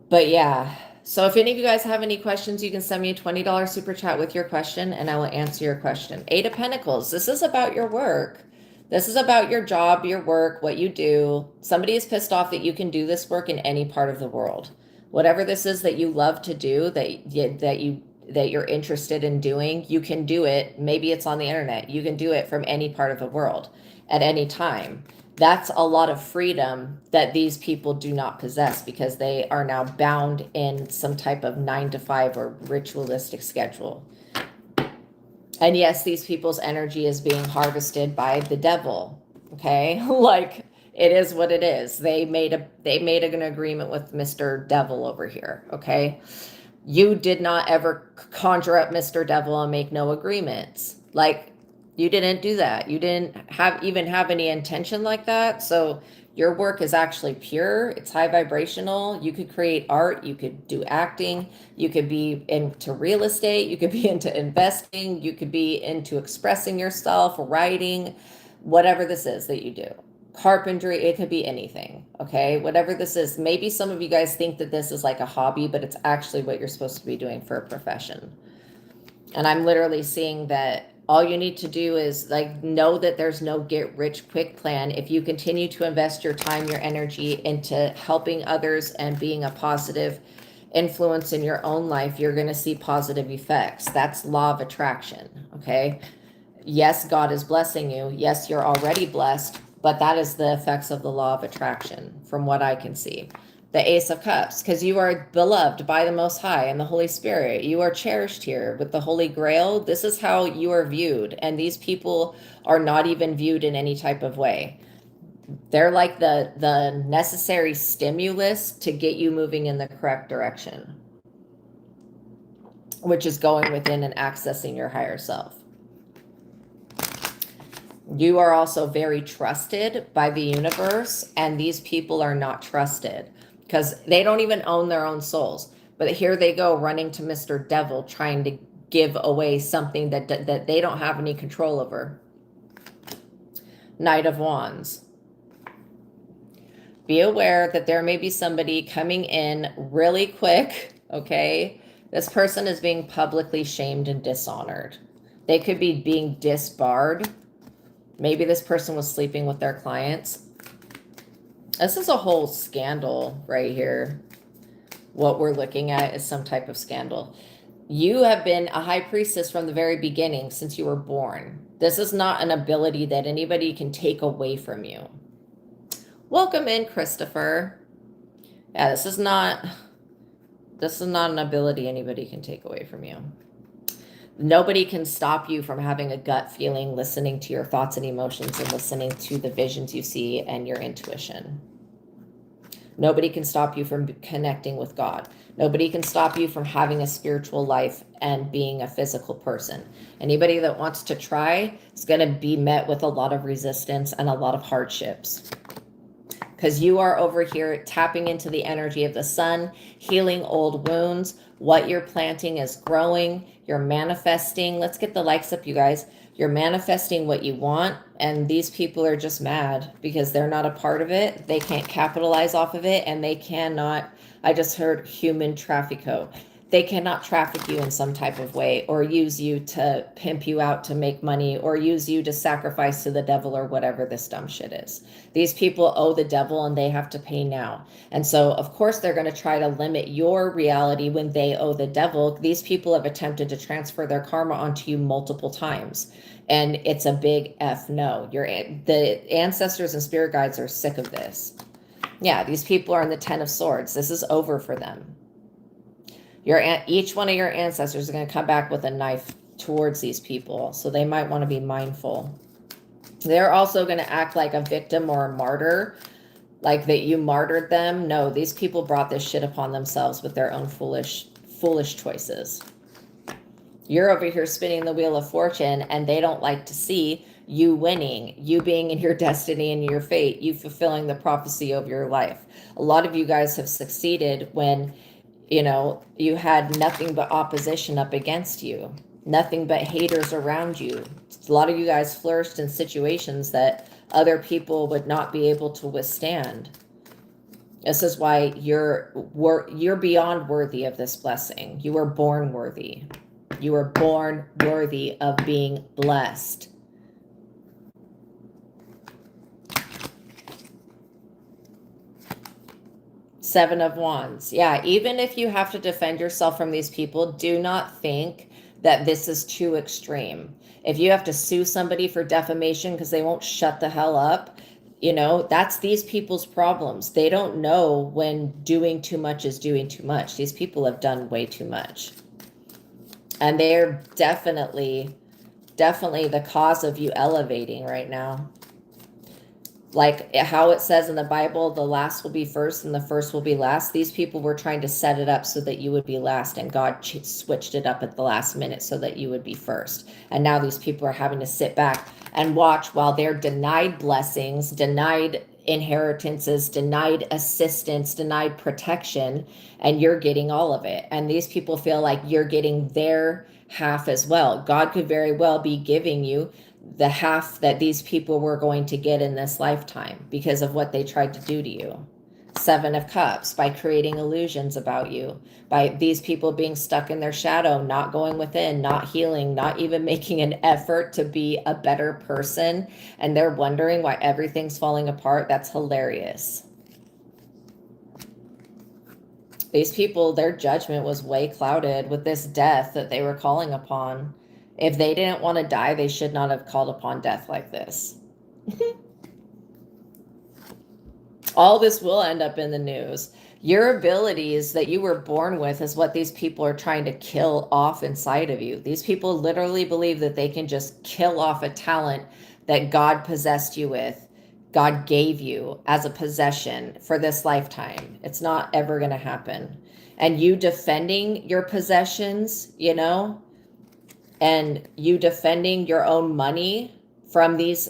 But yeah. So if any of you guys have any questions, you can send me a $20 super chat with your question, and I will answer your question. Eight of Pentacles. This is about your work. This is about your job, your work, what you do. Somebody is pissed off that you can do this work in any part of the world. Whatever this is that you love to do, that you're interested in doing, you can do it. Maybe it's on the internet. You can do it from any part of the world at any time. That's a lot of freedom that these people do not possess because they are now bound in some type of 9-to-5 or ritualistic schedule. And yes, these people's energy is being harvested by the devil. Okay, like it is what it is. They made an agreement with Mr. Devil over here. Okay, you did not ever conjure up Mr. Devil and make no agreements. Like, you didn't do that. You didn't even have any intention like that. So your work is actually pure. It's high vibrational. You could create art. You could do acting. You could be into real estate. You could be into investing. You could be into expressing yourself, writing, whatever this is that you do. Carpentry, it could be anything. Okay, whatever this is. Maybe some of you guys think that this is like a hobby, but it's actually what you're supposed to be doing for a profession. And I'm literally seeing that all you need to do is know that there's no get rich quick plan. If you continue to invest your time, your energy into helping others and being a positive influence in your own life, you're going to see positive effects. That's law of attraction. Okay. Yes, God is blessing you. Yes, you're already blessed, but that is the effects of the law of attraction from what I can see. The Ace of Cups, because you are beloved by the Most High and the Holy Spirit. You are cherished here with the Holy Grail. This is how you are viewed. And these people are not even viewed in any type of way. They're like the necessary stimulus to get you moving in the correct direction, which is going within and accessing your higher self. You are also very trusted by the universe, and these people are not trusted because they don't even own their own souls. But here they go running to Mr. Devil, trying to give away something that they don't have any control over. Knight of Wands. Be aware that there may be somebody coming in really quick Okay? This person is being publicly shamed and dishonored. They could be being disbarred. Maybe this person was sleeping with their clients. This is a whole scandal right here. What we're looking at is some type of scandal. You have been a high priestess from the very beginning, since you were born. This is not an ability that anybody can take away from you. Welcome in, Christopher. Yeah, this is not an ability anybody can take away from you. Nobody can stop you from having a gut feeling, listening to your thoughts and emotions, and listening to the visions you see and your intuition. Nobody can stop you from connecting with God. Nobody can stop you from having a spiritual life and being a physical person. Anybody that wants to try is going to be met with a lot of resistance and a lot of hardships. Because you are over here tapping into the energy of the sun, healing old wounds. What you're planting is growing. You're manifesting. Let's get the likes up, you guys. You're manifesting what you want, and these people are just mad because they're not a part of it. They can't capitalize off of it, and they cannot, I just heard human traffico. They cannot traffic you in some type of way, or use you to pimp you out to make money, or use you to sacrifice to the devil, or whatever this dumb shit is. These people owe the devil and they have to pay now. And so, of course, they're going to try to limit your reality when they owe the devil. These people have attempted to transfer their karma onto you multiple times. And it's a big F no. The ancestors and spirit guides are sick of this. Yeah, these people are in the 10 of Swords. This is over for them. Each one of your ancestors is going to come back with a knife towards these people. So they might want to be mindful. They're also going to act like a victim or a martyr, like that you martyred them. No, these people brought this shit upon themselves with their own foolish choices. You're over here spinning the wheel of fortune, and they don't like to see you winning, you being in your destiny and your fate, you fulfilling the prophecy of your life. A lot of you guys have succeeded when, you had nothing but opposition up against you, nothing but haters around you. A lot of you guys flourished in situations that other people would not be able to withstand. This is why you're beyond worthy of this blessing. You were born worthy. You were born worthy of being blessed. Seven of Wands. Yeah, even if you have to defend yourself from these people, do not think that this is too extreme. If you have to sue somebody for defamation because they won't shut the hell up, that's these people's problems. They don't know when doing too much is doing too much. These people have done way too much. And they're definitely the cause of you elevating right now. Like how it says in the Bible, the last will be first and the first will be last. These people were trying to set it up so that you would be last, and God switched it up at the last minute so that you would be first. And now these people are having to sit back and watch while they're denied blessings, denied inheritances, denied assistance, denied protection, and you're getting all of it. And these people feel like you're getting their half as well. God could very well be giving you the half that these people were going to get in this lifetime because of what they tried to do to you. Seven of Cups, by creating illusions about you, by these people being stuck in their shadow, not going within, not healing, not even making an effort to be a better person, and they're wondering why everything's falling apart. That's hilarious. These people, their judgment was way clouded with this death that they were calling upon. If they didn't want to die, they should not have called upon death like this. All this will end up in the news. Your abilities that you were born with is what these people are trying to kill off inside of you. These people literally believe that they can just kill off a talent that God possessed you with, God gave you as a possession for this lifetime. It's not ever going to happen. And you defending your possessions, and you defending your own money from these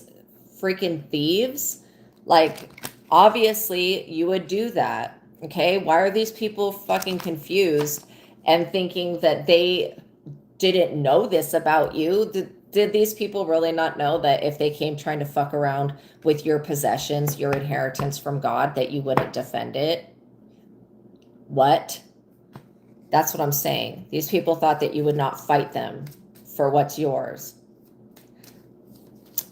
freaking thieves, like, obviously you would do that. Okay, why are these people fucking confused and thinking that they didn't know this about you? Did these people really not know that if they came trying to fuck around with your possessions, your inheritance from God, that you wouldn't defend it? What? That's what I'm saying. These people thought that you would not fight them for what's yours.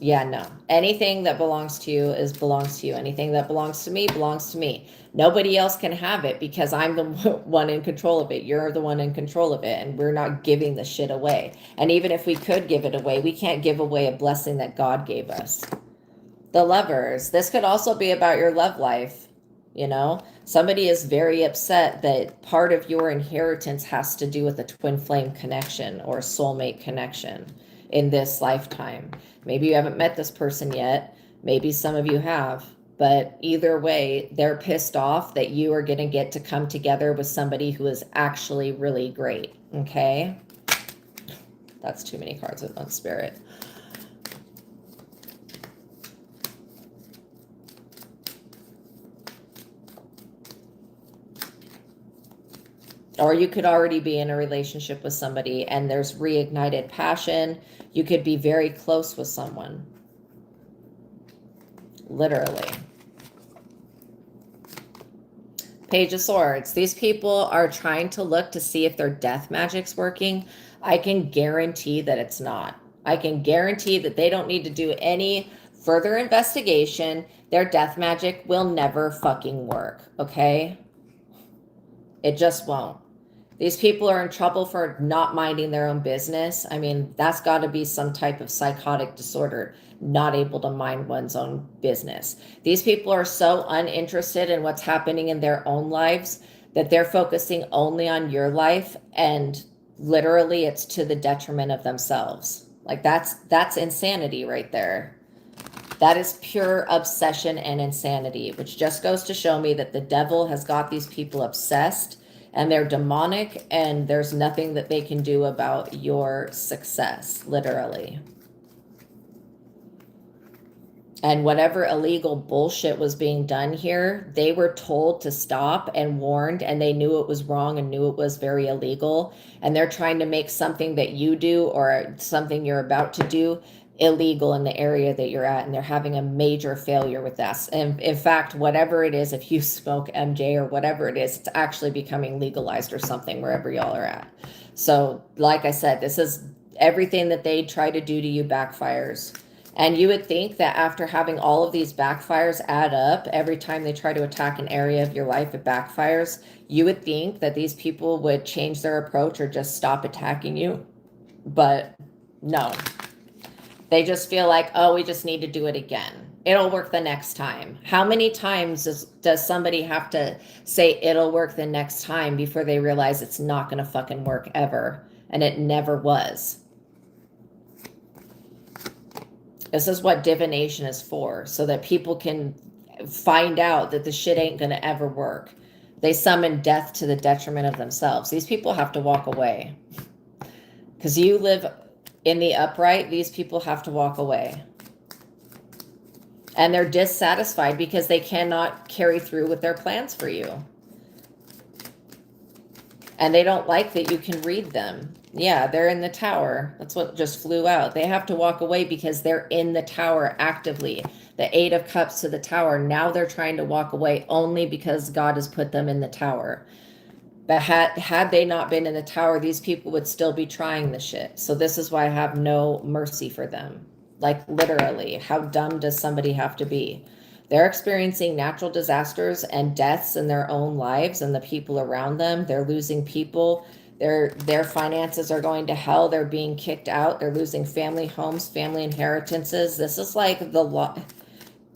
Yeah, no. Anything that belongs to you belongs to you. Anything that belongs to me belongs to me. Nobody else can have it because I'm the one in control of it. You're the one in control of it, and we're not giving the shit away. And even if we could give it away, we can't give away a blessing that God gave us. The Lovers. This could also be about your love life. You know, somebody is very upset that part of your inheritance has to do with a twin flame connection or soulmate connection in this lifetime. Maybe you haven't met this person yet. Maybe some of you have. But either way, they're pissed off that you are going to get to come together with somebody who is actually really great. Okay? That's too many cards with one spirit. Or you could already be in a relationship with somebody and there's reignited passion. You could be very close with someone. Literally. Page of Swords. These people are trying to look to see if their death magic's working. I can guarantee that it's not. I can guarantee that they don't need to do any further investigation. Their death magic will never fucking work, okay? It just won't. These people are in trouble for not minding their own business. I mean, that's got to be some type of psychotic disorder, not able to mind one's own business. These people are so uninterested in what's happening in their own lives that they're focusing only on your life, and literally it's to the detriment of themselves. Like that's insanity right there. That is pure obsession and insanity, which just goes to show me that the devil has got these people obsessed and they're demonic, and there's nothing that they can do about your success, literally. And whatever illegal bullshit was being done here, they were told to stop and warned, and they knew it was wrong and knew it was very illegal. And they're trying to make something that you do or something you're about to do illegal in the area that you're at, and they're having a major failure with that. And in fact, whatever it is, if you smoke MJ or whatever it is, it's actually becoming legalized or something wherever y'all are at. So like I said, this is everything that they try to do to you backfires. And you would think that after having all of these backfires add up, every time they try to attack an area of your life, it backfires. You would think that these people would change their approach or just stop attacking you. But no. They just feel like, oh, we just need to do it again. It'll work the next time. How many times does somebody have to say it'll work the next time before they realize it's not going to fucking work ever? And it never was. This is what divination is for, so that people can find out that the shit ain't going to ever work. They summon death to the detriment of themselves. These people have to walk away. Because you live in the upright, these people have to walk away. And they're dissatisfied because they cannot carry through with their plans for you. And they don't like that you can read them. Yeah, they're in the tower. That's what just flew out. They have to walk away because they're in the tower actively. The Eight of Cups to the tower. Now they're trying to walk away only because God has put them in the tower. But had they not been in the tower, these people would still be trying the shit. So this is why I have no mercy for them. Like literally, how dumb does somebody have to be? They're experiencing natural disasters and deaths in their own lives and the people around them. They're losing people. Their finances are going to hell. They're being kicked out. They're losing family homes, family inheritances. This is like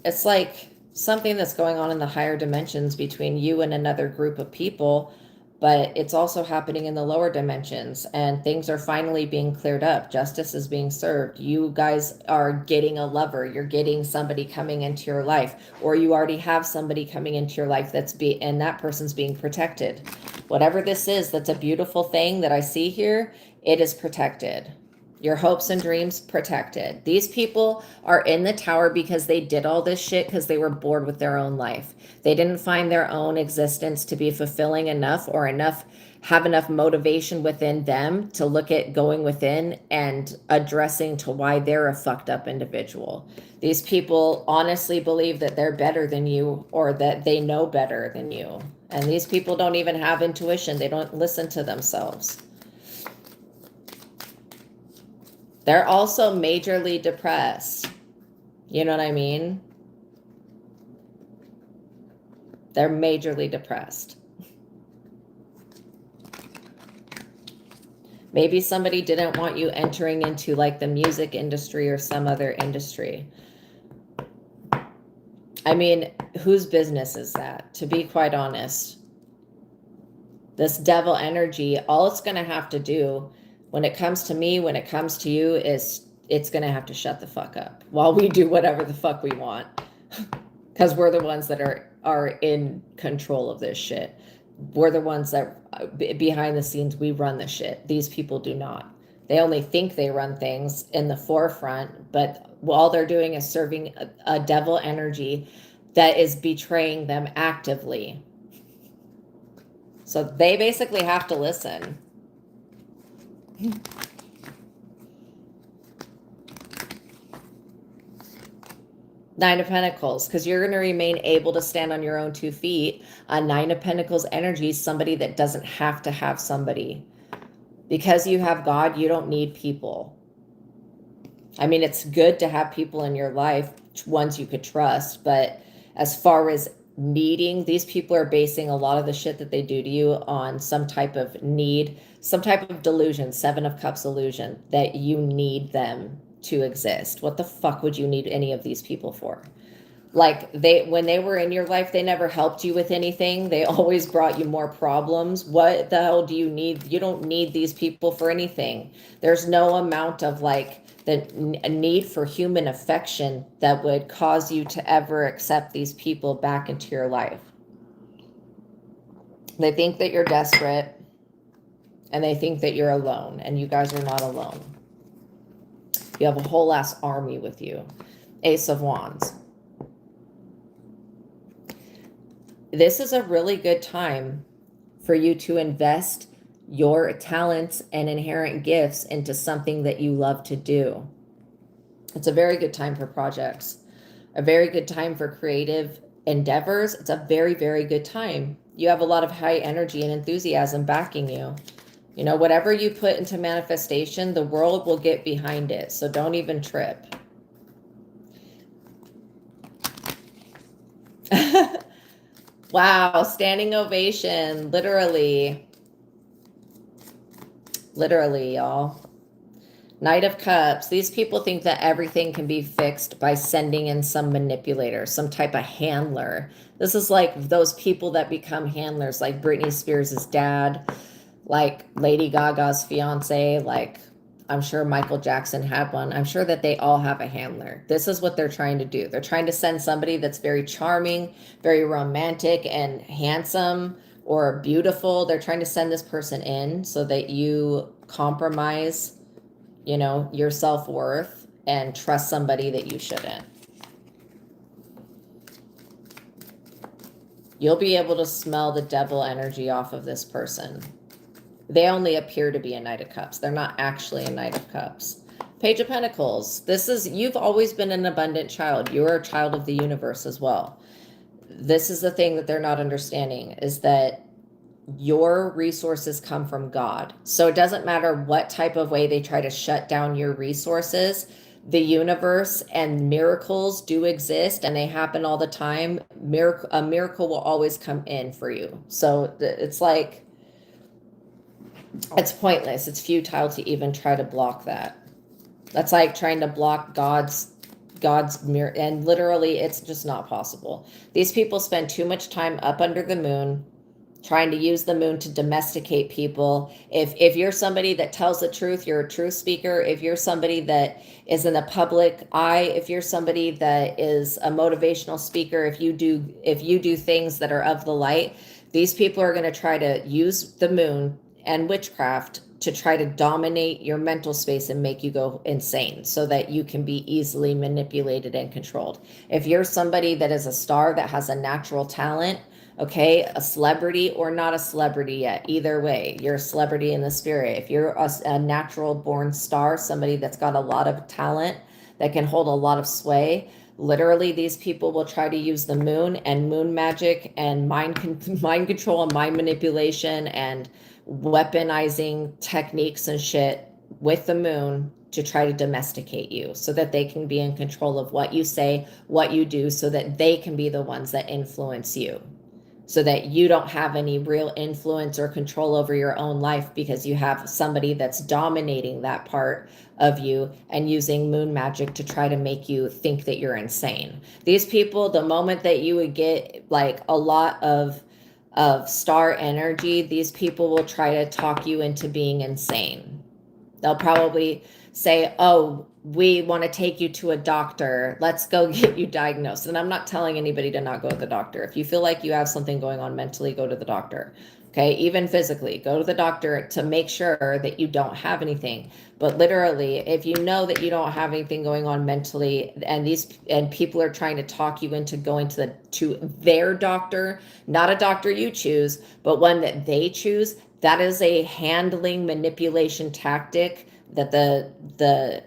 it's like something that's going on in the higher dimensions between you and another group of people. But it's also happening in the lower dimensions, and things are finally being cleared up. Justice is being served. You guys are getting a lover. You're getting somebody coming into your life, or you already have somebody coming into your life and that person's being protected. Whatever this is, that's a beautiful thing that I see here. It is protected. Your hopes and dreams protected. These people are in the tower because they did all this shit because they were bored with their own life. They didn't find their own existence to be fulfilling enough or enough have enough motivation within them to look at going within and addressing to why they're a fucked up individual. These people honestly believe that they're better than you or that they know better than you. And these people don't even have intuition. They don't listen to themselves. They're also majorly depressed. You know what I mean? They're majorly depressed. Maybe somebody didn't want you entering into like the music industry or some other industry. I mean, whose business is that? To be quite honest, this devil energy, all it's going to have to do when it comes to me, when it comes to you, is it's going to have to shut the fuck up while we do whatever the fuck we want. Because we're the ones that are in control of this shit. We're the ones that behind the scenes, we run the shit. These people do not. They only think they run things in the forefront, but all they're doing is serving a devil energy that is betraying them actively. So they basically have to listen. Nine of Pentacles, because you're going to remain able to stand on your own 2 feet. A Nine of Pentacles energy is somebody that doesn't have to have somebody. Because you have God, you don't need people. I mean, it's good to have people in your life, ones you could trust, but as far as needing, these people are basing a lot of the shit that they do to you on some type of need, some type of delusion, 7 of Cups illusion, that you need them to exist. What the fuck would you need any of these people for? Like, when they were in your life, they never helped you with anything. They always brought you more problems. What the hell do you need? You don't need these people for anything. There's no amount of like the need for human affection that would cause you to ever accept these people back into your life. They think that you're desperate and they think that you're alone, and you guys are not alone. You have a whole ass army with you. Ace of Wands. This is a really good time for you to invest your talents and inherent gifts into something that you love to do. It's a very good time for projects, a very good time for creative endeavors. It's a very, very good time. You have a lot of high energy and enthusiasm backing you. You know, whatever you put into manifestation, the world will get behind it. So don't even trip. Wow, standing ovation, literally. Literally, y'all. Knight of Cups. These people think that everything can be fixed by sending in some manipulator, some type of handler. This is like those people that become handlers, like Britney Spears' dad, like Lady Gaga's fiance, like I'm sure Michael Jackson had one. I'm sure that they all have a handler. This is what they're trying to do. They're trying to send somebody that's very charming, very romantic and handsome or beautiful. They're trying to send this person in so that you compromise, you know, your self-worth and trust somebody that you shouldn't. You'll be able to smell the devil energy off of this person. They only appear to be a Knight of Cups. They're not actually a Knight of Cups. Page of Pentacles. This is, you've always been an abundant child. You're a child of the universe as well. This is the thing that they're not understanding, is that your resources come from God. So it doesn't matter what type of way they try to shut down your resources. The universe and miracles do exist and they happen all the time. A miracle will always come in for you. So it's like, it's pointless. It's futile to even try to block that. That's like trying to block God's miracle, and literally it's just not possible. These people spend too much time up under the moon trying to use the moon to domesticate people. If you're somebody that tells the truth, you're a truth speaker. If you're somebody that is in the public eye, if you're somebody that is a motivational speaker, if you do things that are of the light, these people are going to try to use the moon and witchcraft to try to dominate your mental space and make you go insane so that you can be easily manipulated and controlled. If you're somebody that is a star that has a natural talent, Okay, a celebrity or not a celebrity yet. Either way, you're a celebrity in the spirit. If you're a natural born star, somebody that's got a lot of talent, that can hold a lot of sway, literally these people will try to use the moon and moon magic and mind control and mind manipulation and weaponizing techniques and shit with the moon to try to domesticate you so that they can be in control of what you say, what you do, so that they can be the ones that influence you, so that you don't have any real influence or control over your own life because you have somebody that's dominating that part of you and using moon magic to try to make you think that you're insane. These people, the moment that you would get like a lot of star energy, these people will try to talk you into being insane. They'll probably say, oh, we want to take you to a doctor. Let's go get you diagnosed. And I'm not telling anybody to not go to the doctor. If you feel like you have something going on mentally, go to the doctor. Okay, even physically, go to the doctor to make sure that you don't have anything. But literally, if you know that you don't have anything going on mentally, and people are trying to talk you into going to their doctor, not a doctor you choose, but one that they choose, that is a handling manipulation tactic that the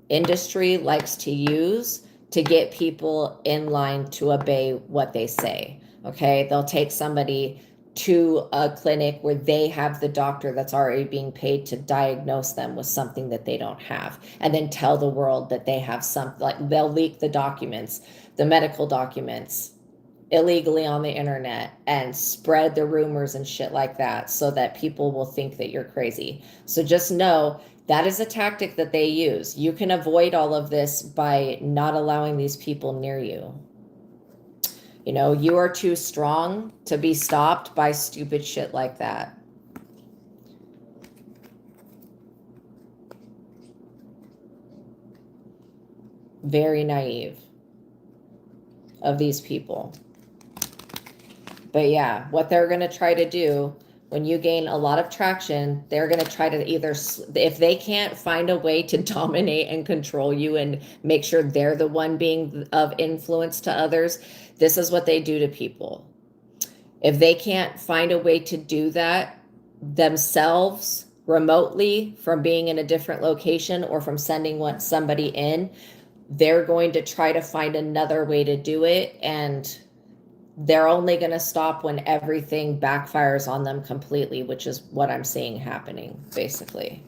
industry likes to use to get people in line to obey what they say. Okay, they'll take somebody to a clinic where they have the doctor that's already being paid to diagnose them with something that they don't have, and then tell the world that they have something. Like, they'll leak the documents, the medical documents, illegally on the internet and spread the rumors and shit like that so that people will think that you're crazy. So just know that is a tactic that they use. You can avoid all of this by not allowing these people near you. You know, you are too strong to be stopped by stupid shit like that. Very naive of these people. But yeah, what they're going to try to do when you gain a lot of traction, they're going to try to either, if they can't find a way to dominate and control you and make sure they're the one being of influence to others, this is what they do to people. If they can't find a way to do that themselves remotely from being in a different location or from sending somebody in, they're going to try to find another way to do it, and they're only going to stop when everything backfires on them completely, which is what I'm seeing happening, basically.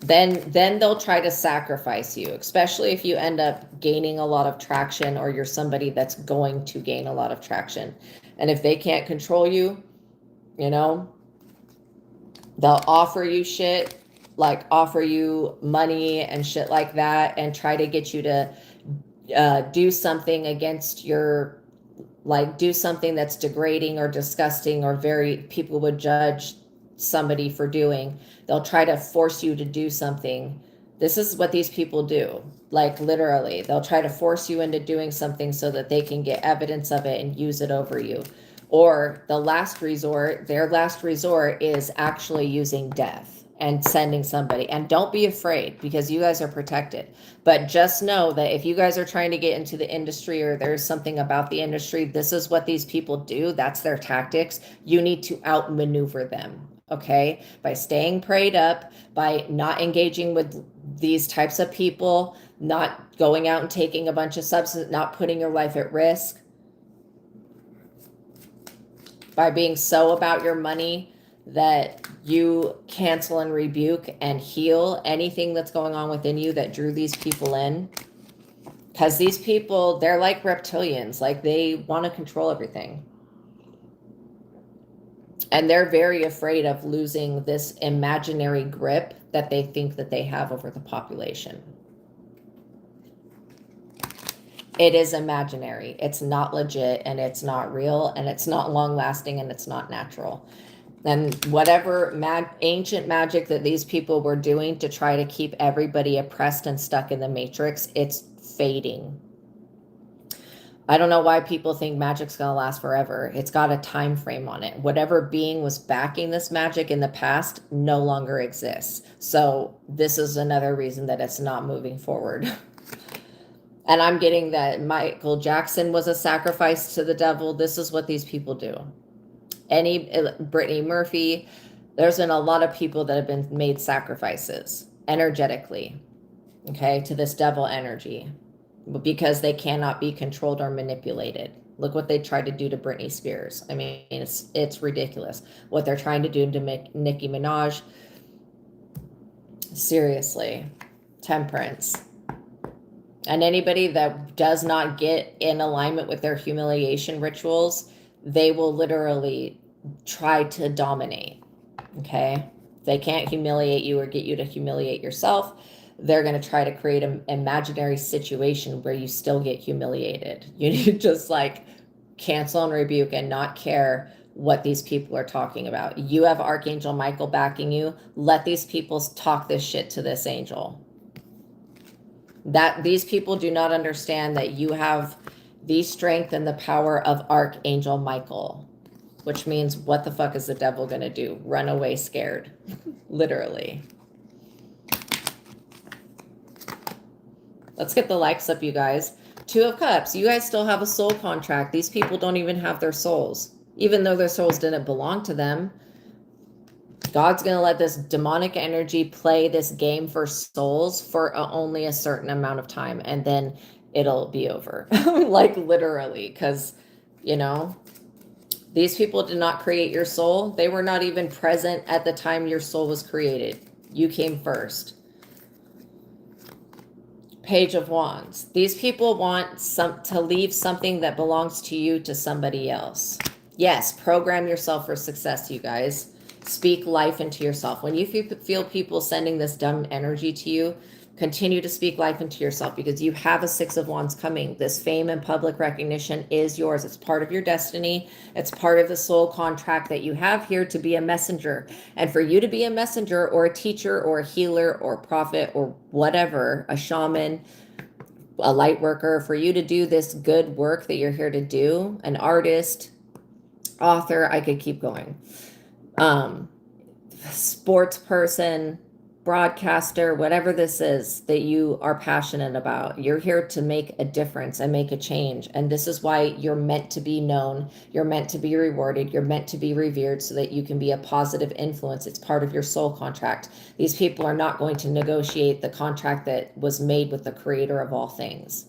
Then they'll try to sacrifice you, especially if you end up gaining a lot of traction or you're somebody that's going to gain a lot of traction. And if they can't control you, you know, they'll offer you shit, like offer you money and shit like that, and try to get you to do something against your, like, do something that's degrading or disgusting or people would judge somebody for doing. They'll try to force you to do something. This is what these people do. Like, literally, they'll try to force you into doing something so that they can get evidence of it and use it over you. Or their last resort is actually using death and sending somebody. And don't be afraid, because you guys are protected. But just know that if you guys are trying to get into the industry or there's something about the industry, this is what these people do. That's their tactics. You need to outmaneuver them, okay? By staying prayed up, by not engaging with these types of people, not going out and taking a bunch of substances, not putting your life at risk, by being so about your money that you cancel and rebuke and heal anything that's going on within you that drew these people in. Because these people, they're like reptilians. Like, they want to control everything. And they're very afraid of losing this imaginary grip that they think that they have over the population. It is imaginary. It's not legit, and it's not real, and it's not long lasting, and it's not natural. And whatever ancient magic that these people were doing to try to keep everybody oppressed and stuck in the matrix, it's fading. I don't know why people think magic's going to last forever. It's got a time frame on it. Whatever being was backing this magic in the past no longer exists. So this is another reason that it's not moving forward. And I'm getting that Michael Jackson was a sacrifice to the devil. This is what these people do. Brittany Murphy, there's been a lot of people that have been made sacrifices energetically, okay, to this devil energy because they cannot be controlled or manipulated. Look what they tried to do to Britney Spears. I mean, it's ridiculous what they're trying to do to make Nicki Minaj. Seriously, temperance. And anybody that does not get in alignment with their humiliation rituals, they will literally try to dominate. Okay? They can't humiliate you or get you to humiliate yourself. They're going to try to create an imaginary situation where you still get humiliated. You need to just like cancel and rebuke and not care what these people are talking about. You have Archangel Michael backing you. Let these people talk this shit to this angel. That these people do not understand that you have the strength and the power of Archangel Michael, which means what the fuck is the devil going to do? Run away scared. Literally. Let's get the likes up, you guys. 2 of Cups. You guys still have a soul contract. These people don't even have their souls. Even though their souls didn't belong to them. God's going to let this demonic energy play this game for souls for only a certain amount of time. And then it'll be over. Like literally. Because, you know, these people did not create your soul. They were not even present at the time your soul was created. You came first. Page of Wands. These people want to leave something that belongs to you to somebody else. Yes, program yourself for success, you guys. Speak life into yourself. When you feel people sending this dumb energy to you, continue to speak life into yourself because you have a 6 of Wands coming. This fame and public recognition is yours. It's part of your destiny. It's part of the soul contract that you have here to be a messenger. And for you to be a messenger or a teacher or a healer or a prophet or whatever, a shaman, a light worker, for you to do this good work that you're here to do, an artist, author, I could keep going. Sports person, broadcaster, whatever this is that you are passionate about, you're here to make a difference and make a change. And this is why you're meant to be known. You're meant to be rewarded. You're meant to be revered so that you can be a positive influence. It's part of your soul contract. These people are not going to negotiate the contract that was made with the creator of all things.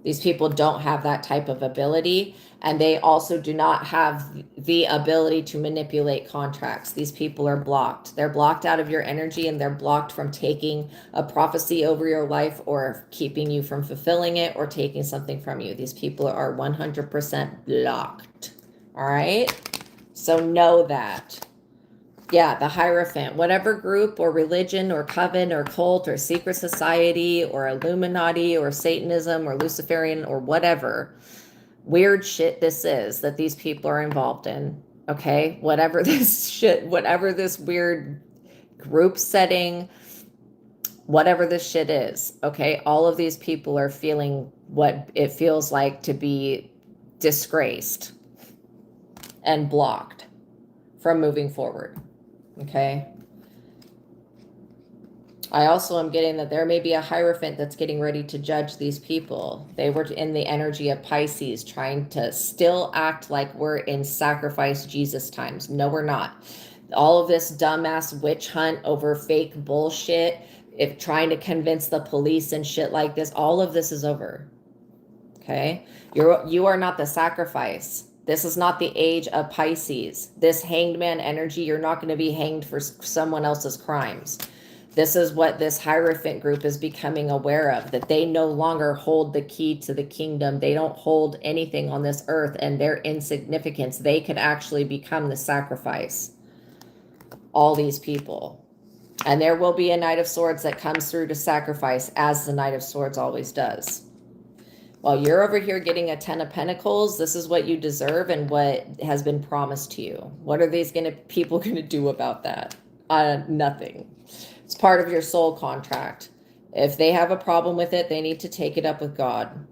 These people don't have that type of ability, and they also do not have the ability to manipulate contracts. These people are blocked. They're blocked out of your energy, and they're blocked from taking a prophecy over your life or keeping you from fulfilling it or taking something from you. These people are 100% blocked. All right? So know that. Yeah, the Hierophant, whatever group or religion or coven or cult or secret society or Illuminati or Satanism or Luciferian or whatever weird shit this is that these people are involved in, okay? Whatever this shit, whatever this weird group setting, whatever this shit is, okay? All of these people are feeling what it feels like to be disgraced and blocked from moving forward. Okay. I also am getting that there may be a Hierophant that's getting ready to judge these people. They were in the energy of Pisces, trying to still act like we're in sacrifice Jesus times. No, we're not. All of this dumbass witch hunt over fake bullshit, if trying to convince the police and shit like this, all of this is over. Okay. You are not the sacrifice. This is not the age of Pisces. This hanged man energy, you're not going to be hanged for someone else's crimes. This is what this Hierophant group is becoming aware of, that they no longer hold the key to the kingdom. They don't hold anything on this earth, and their insignificance, they could actually become the sacrifice. All these people. And there will be a Knight of Swords that comes through to sacrifice, as the Knight of Swords always does. While you're over here getting a 10 of Pentacles, this is what you deserve and what has been promised to you. What are these people going to do about that? Nothing. It's part of your soul contract. If they have a problem with it, they need to take it up with God.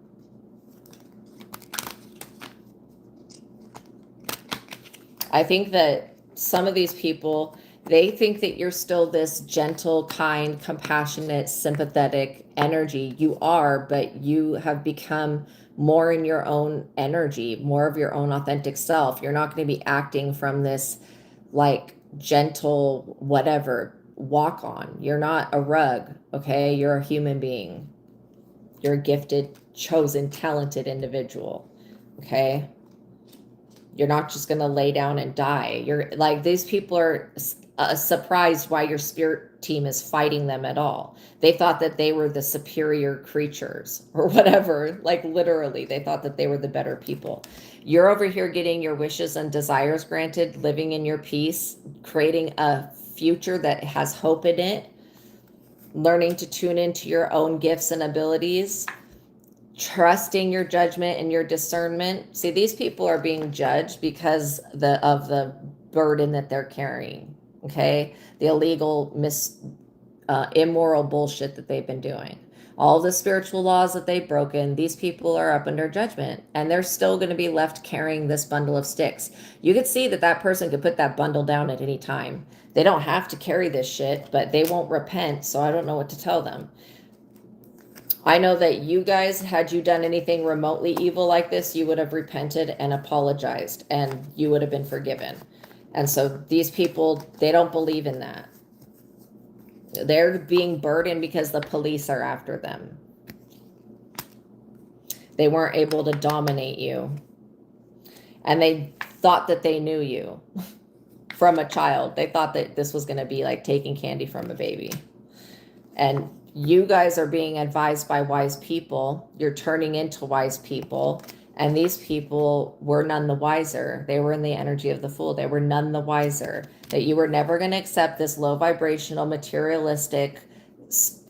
I think that some of these people, They think that you're still this gentle, kind, compassionate, sympathetic energy. You are, but you have become more in your own energy, more of your own authentic self. You're not going to be acting from this like gentle, whatever, walk on. You're not a rug, okay? You're a human being. You're a gifted, chosen, talented individual, okay? You're not just going to lay down and die. You're like, these people are surprised why your spirit team is fighting them at all. They thought that they were the superior creatures or whatever. Like literally, they thought that they were the better people. You're over here getting your wishes and desires granted, living in your peace, creating a future that has hope in it, learning to tune into your own gifts and abilities, trusting your judgment and your discernment. See, these people are being judged because of the burden that they're carrying, okay? The illegal, immoral bullshit that they've been doing. All the spiritual laws that they've broken, these people are up under judgment, and they're still going to be left carrying this bundle of sticks. You could see that person could put that bundle down at any time. They don't have to carry this shit, but they won't repent, so I don't know what to tell them. I know that you guys, had you done anything remotely evil like this, you would have repented and apologized, and you would have been forgiven. And so these people, they don't believe in that. They're being burdened because the police are after them. They weren't able to dominate you. And they thought that they knew you from a child. They thought that this was going to be like taking candy from a baby. And you guys are being advised by wise people. You're turning into wise people. And these people were none the wiser. They were in the energy of the fool. They were none the wiser. That you were never going to accept this low vibrational, materialistic, surface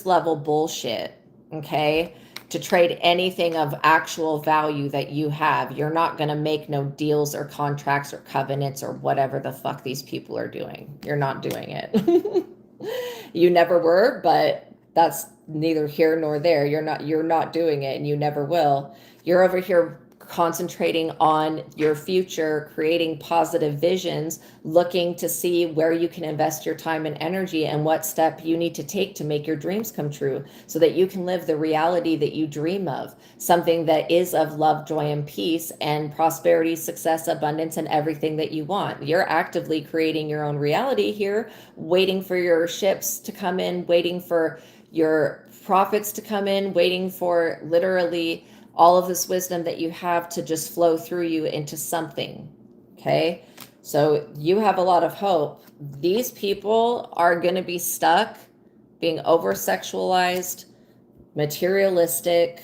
level bullshit, okay? To trade anything of actual value that you have. You're not going to make no deals or contracts or covenants or whatever the fuck these people are doing. You're not doing it. You never were, but that's neither here nor there. You're not doing it, and you never will. You're over here concentrating on your future, creating positive visions, looking to see where you can invest your time and energy and what step you need to take to make your dreams come true so that you can live the reality that you dream of, something that is of love, joy, and peace and prosperity, success, abundance, and everything that you want. You're actively creating your own reality here, waiting for your ships to come in, waiting for your profits to come in, waiting for literally all of this wisdom that you have to just flow through you into something, okay? So you have a lot of hope. These people are going to be stuck being over-sexualized, materialistic.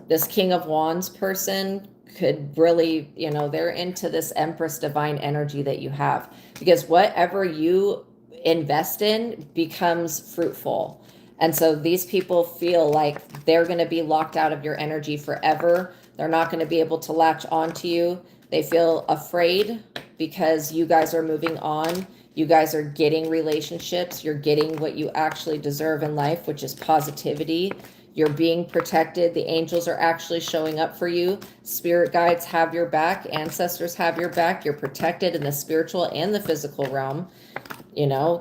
This King of Wands person could really, they're into this Empress divine energy that you have, because whatever you invest in becomes fruitful. And so these people feel like they're going to be locked out of your energy forever. They're not going to be able to latch onto you. They feel afraid because you guys are moving on. You guys are getting relationships. You're getting what you actually deserve in life, which is positivity. You're being protected. The angels are actually showing up for you. Spirit guides have your back. Ancestors have your back. You're protected in the spiritual and the physical realm.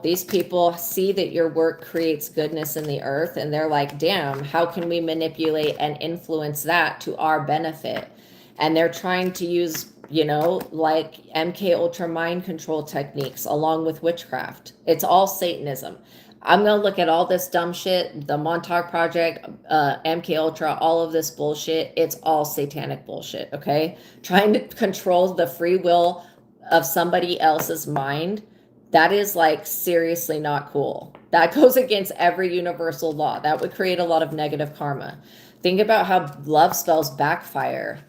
These people see that your work creates goodness in the earth, and they're like, damn, how can we manipulate and influence that to our benefit? And they're trying to use, like MK Ultra mind control techniques along with witchcraft. It's all Satanism. I'm going to look at all this dumb shit, the Montauk Project, MK Ultra, all of this bullshit. It's all satanic bullshit, okay? Trying to control the free will of somebody else's mind. That is like seriously not cool. That goes against every universal law. That would create a lot of negative karma. Think about how love spells backfire.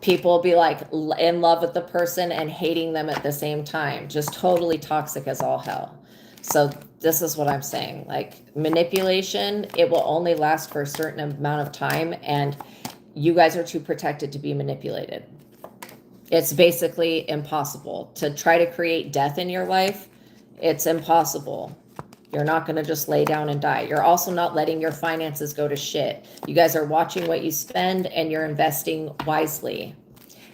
People will be like in love with the person and hating them at the same time. Just totally toxic as all hell. So this is what I'm saying. Like manipulation, it will only last for a certain amount of time, and you guys are too protected to be manipulated. It's basically impossible to try to create death in your life. It's impossible. You're not going to just lay down and die. You're also not letting your finances go to shit. You guys are watching what you spend and you're investing wisely.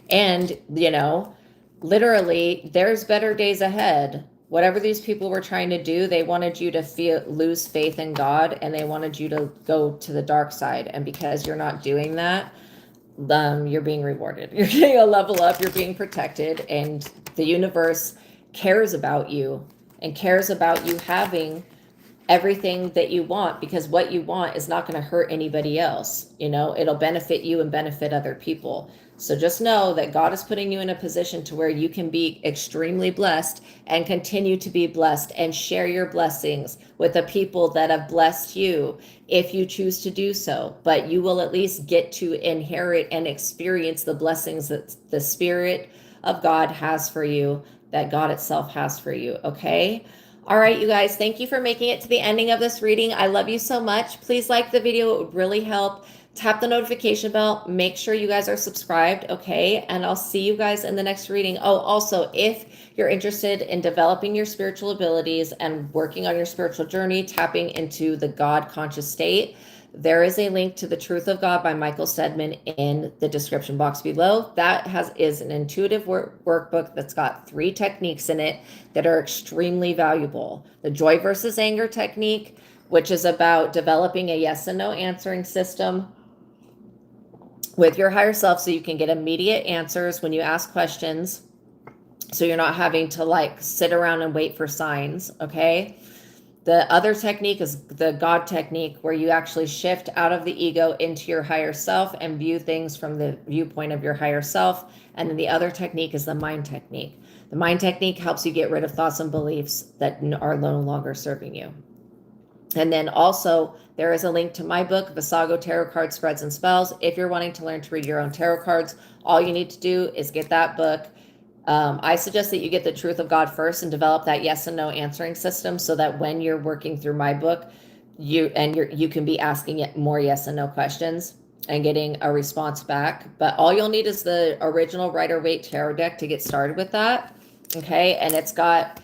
And, you know, literally, there's better days ahead. Whatever these people were trying to do, they wanted you to lose faith in God, and they wanted you to go to the dark side. And because you're not doing that, you're being rewarded. You're getting a level up, you're being protected, and the universe cares about you and cares about you having everything that you want, because what you want is not going to hurt anybody else. You know, it'll benefit you and benefit other people. So just know that God is putting you in a position to where you can be extremely blessed and continue to be blessed and share your blessings with the people that have blessed you if you choose to do so. But you will at least get to inherit and experience the blessings that the Spirit of God has for you, that God itself has for you. Okay? All right, you guys, thank you for making it to the ending of this reading. I love you so much. Please like the video. It would really help. Tap the notification bell. Make sure you guys are subscribed, okay? And I'll see you guys in the next reading. Oh, also, if you're interested in developing your spiritual abilities and working on your spiritual journey, tapping into the God conscious state, there is a link to The Truth of God by Michael STEADMAN in the description box below. That is an intuitive workbook that's got 3 techniques in it that are extremely valuable. The joy versus anger technique, which is about developing a yes and no answering system with your higher self so you can get immediate answers when you ask questions, so you're not having to like sit around and wait for signs, okay? The other technique is the God technique, where you actually shift out of the ego into your higher self and view things from the viewpoint of your higher self. And then the other technique is the mind technique. The mind technique helps you get rid of thoughts and beliefs that are no longer serving you. And then also there is a link to my book, Visago Tarot Card Spreads and Spells. If you're wanting to learn to read your own tarot cards, all you need to do is get that book. I suggest that you get The Truth of God first and develop that yes and no answering system, so that when you're working through my book, you can be asking more yes and no questions and getting a response back. But all you'll need is the original Rider-Waite tarot deck to get started with that. Okay, and it's got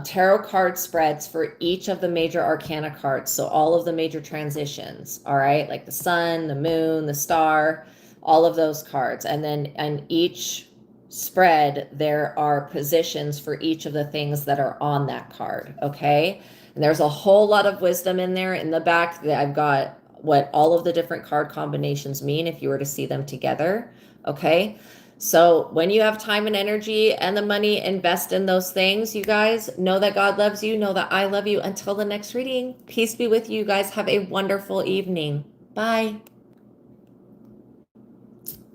tarot card spreads for each of the major arcana cards, so all of the major transitions, all right, like the sun, the moon, the star, all of those cards. And then on each spread there are positions for each of the things that are on that card, okay? And there's a whole lot of wisdom in there. In the back that I've got what all of the different card combinations mean if you were to see them together, okay? So when you have time and energy and the money, invest in those things. You guys know that God loves you. Know that I love you. Until the next reading, peace be with you guys. Have a wonderful evening. Bye.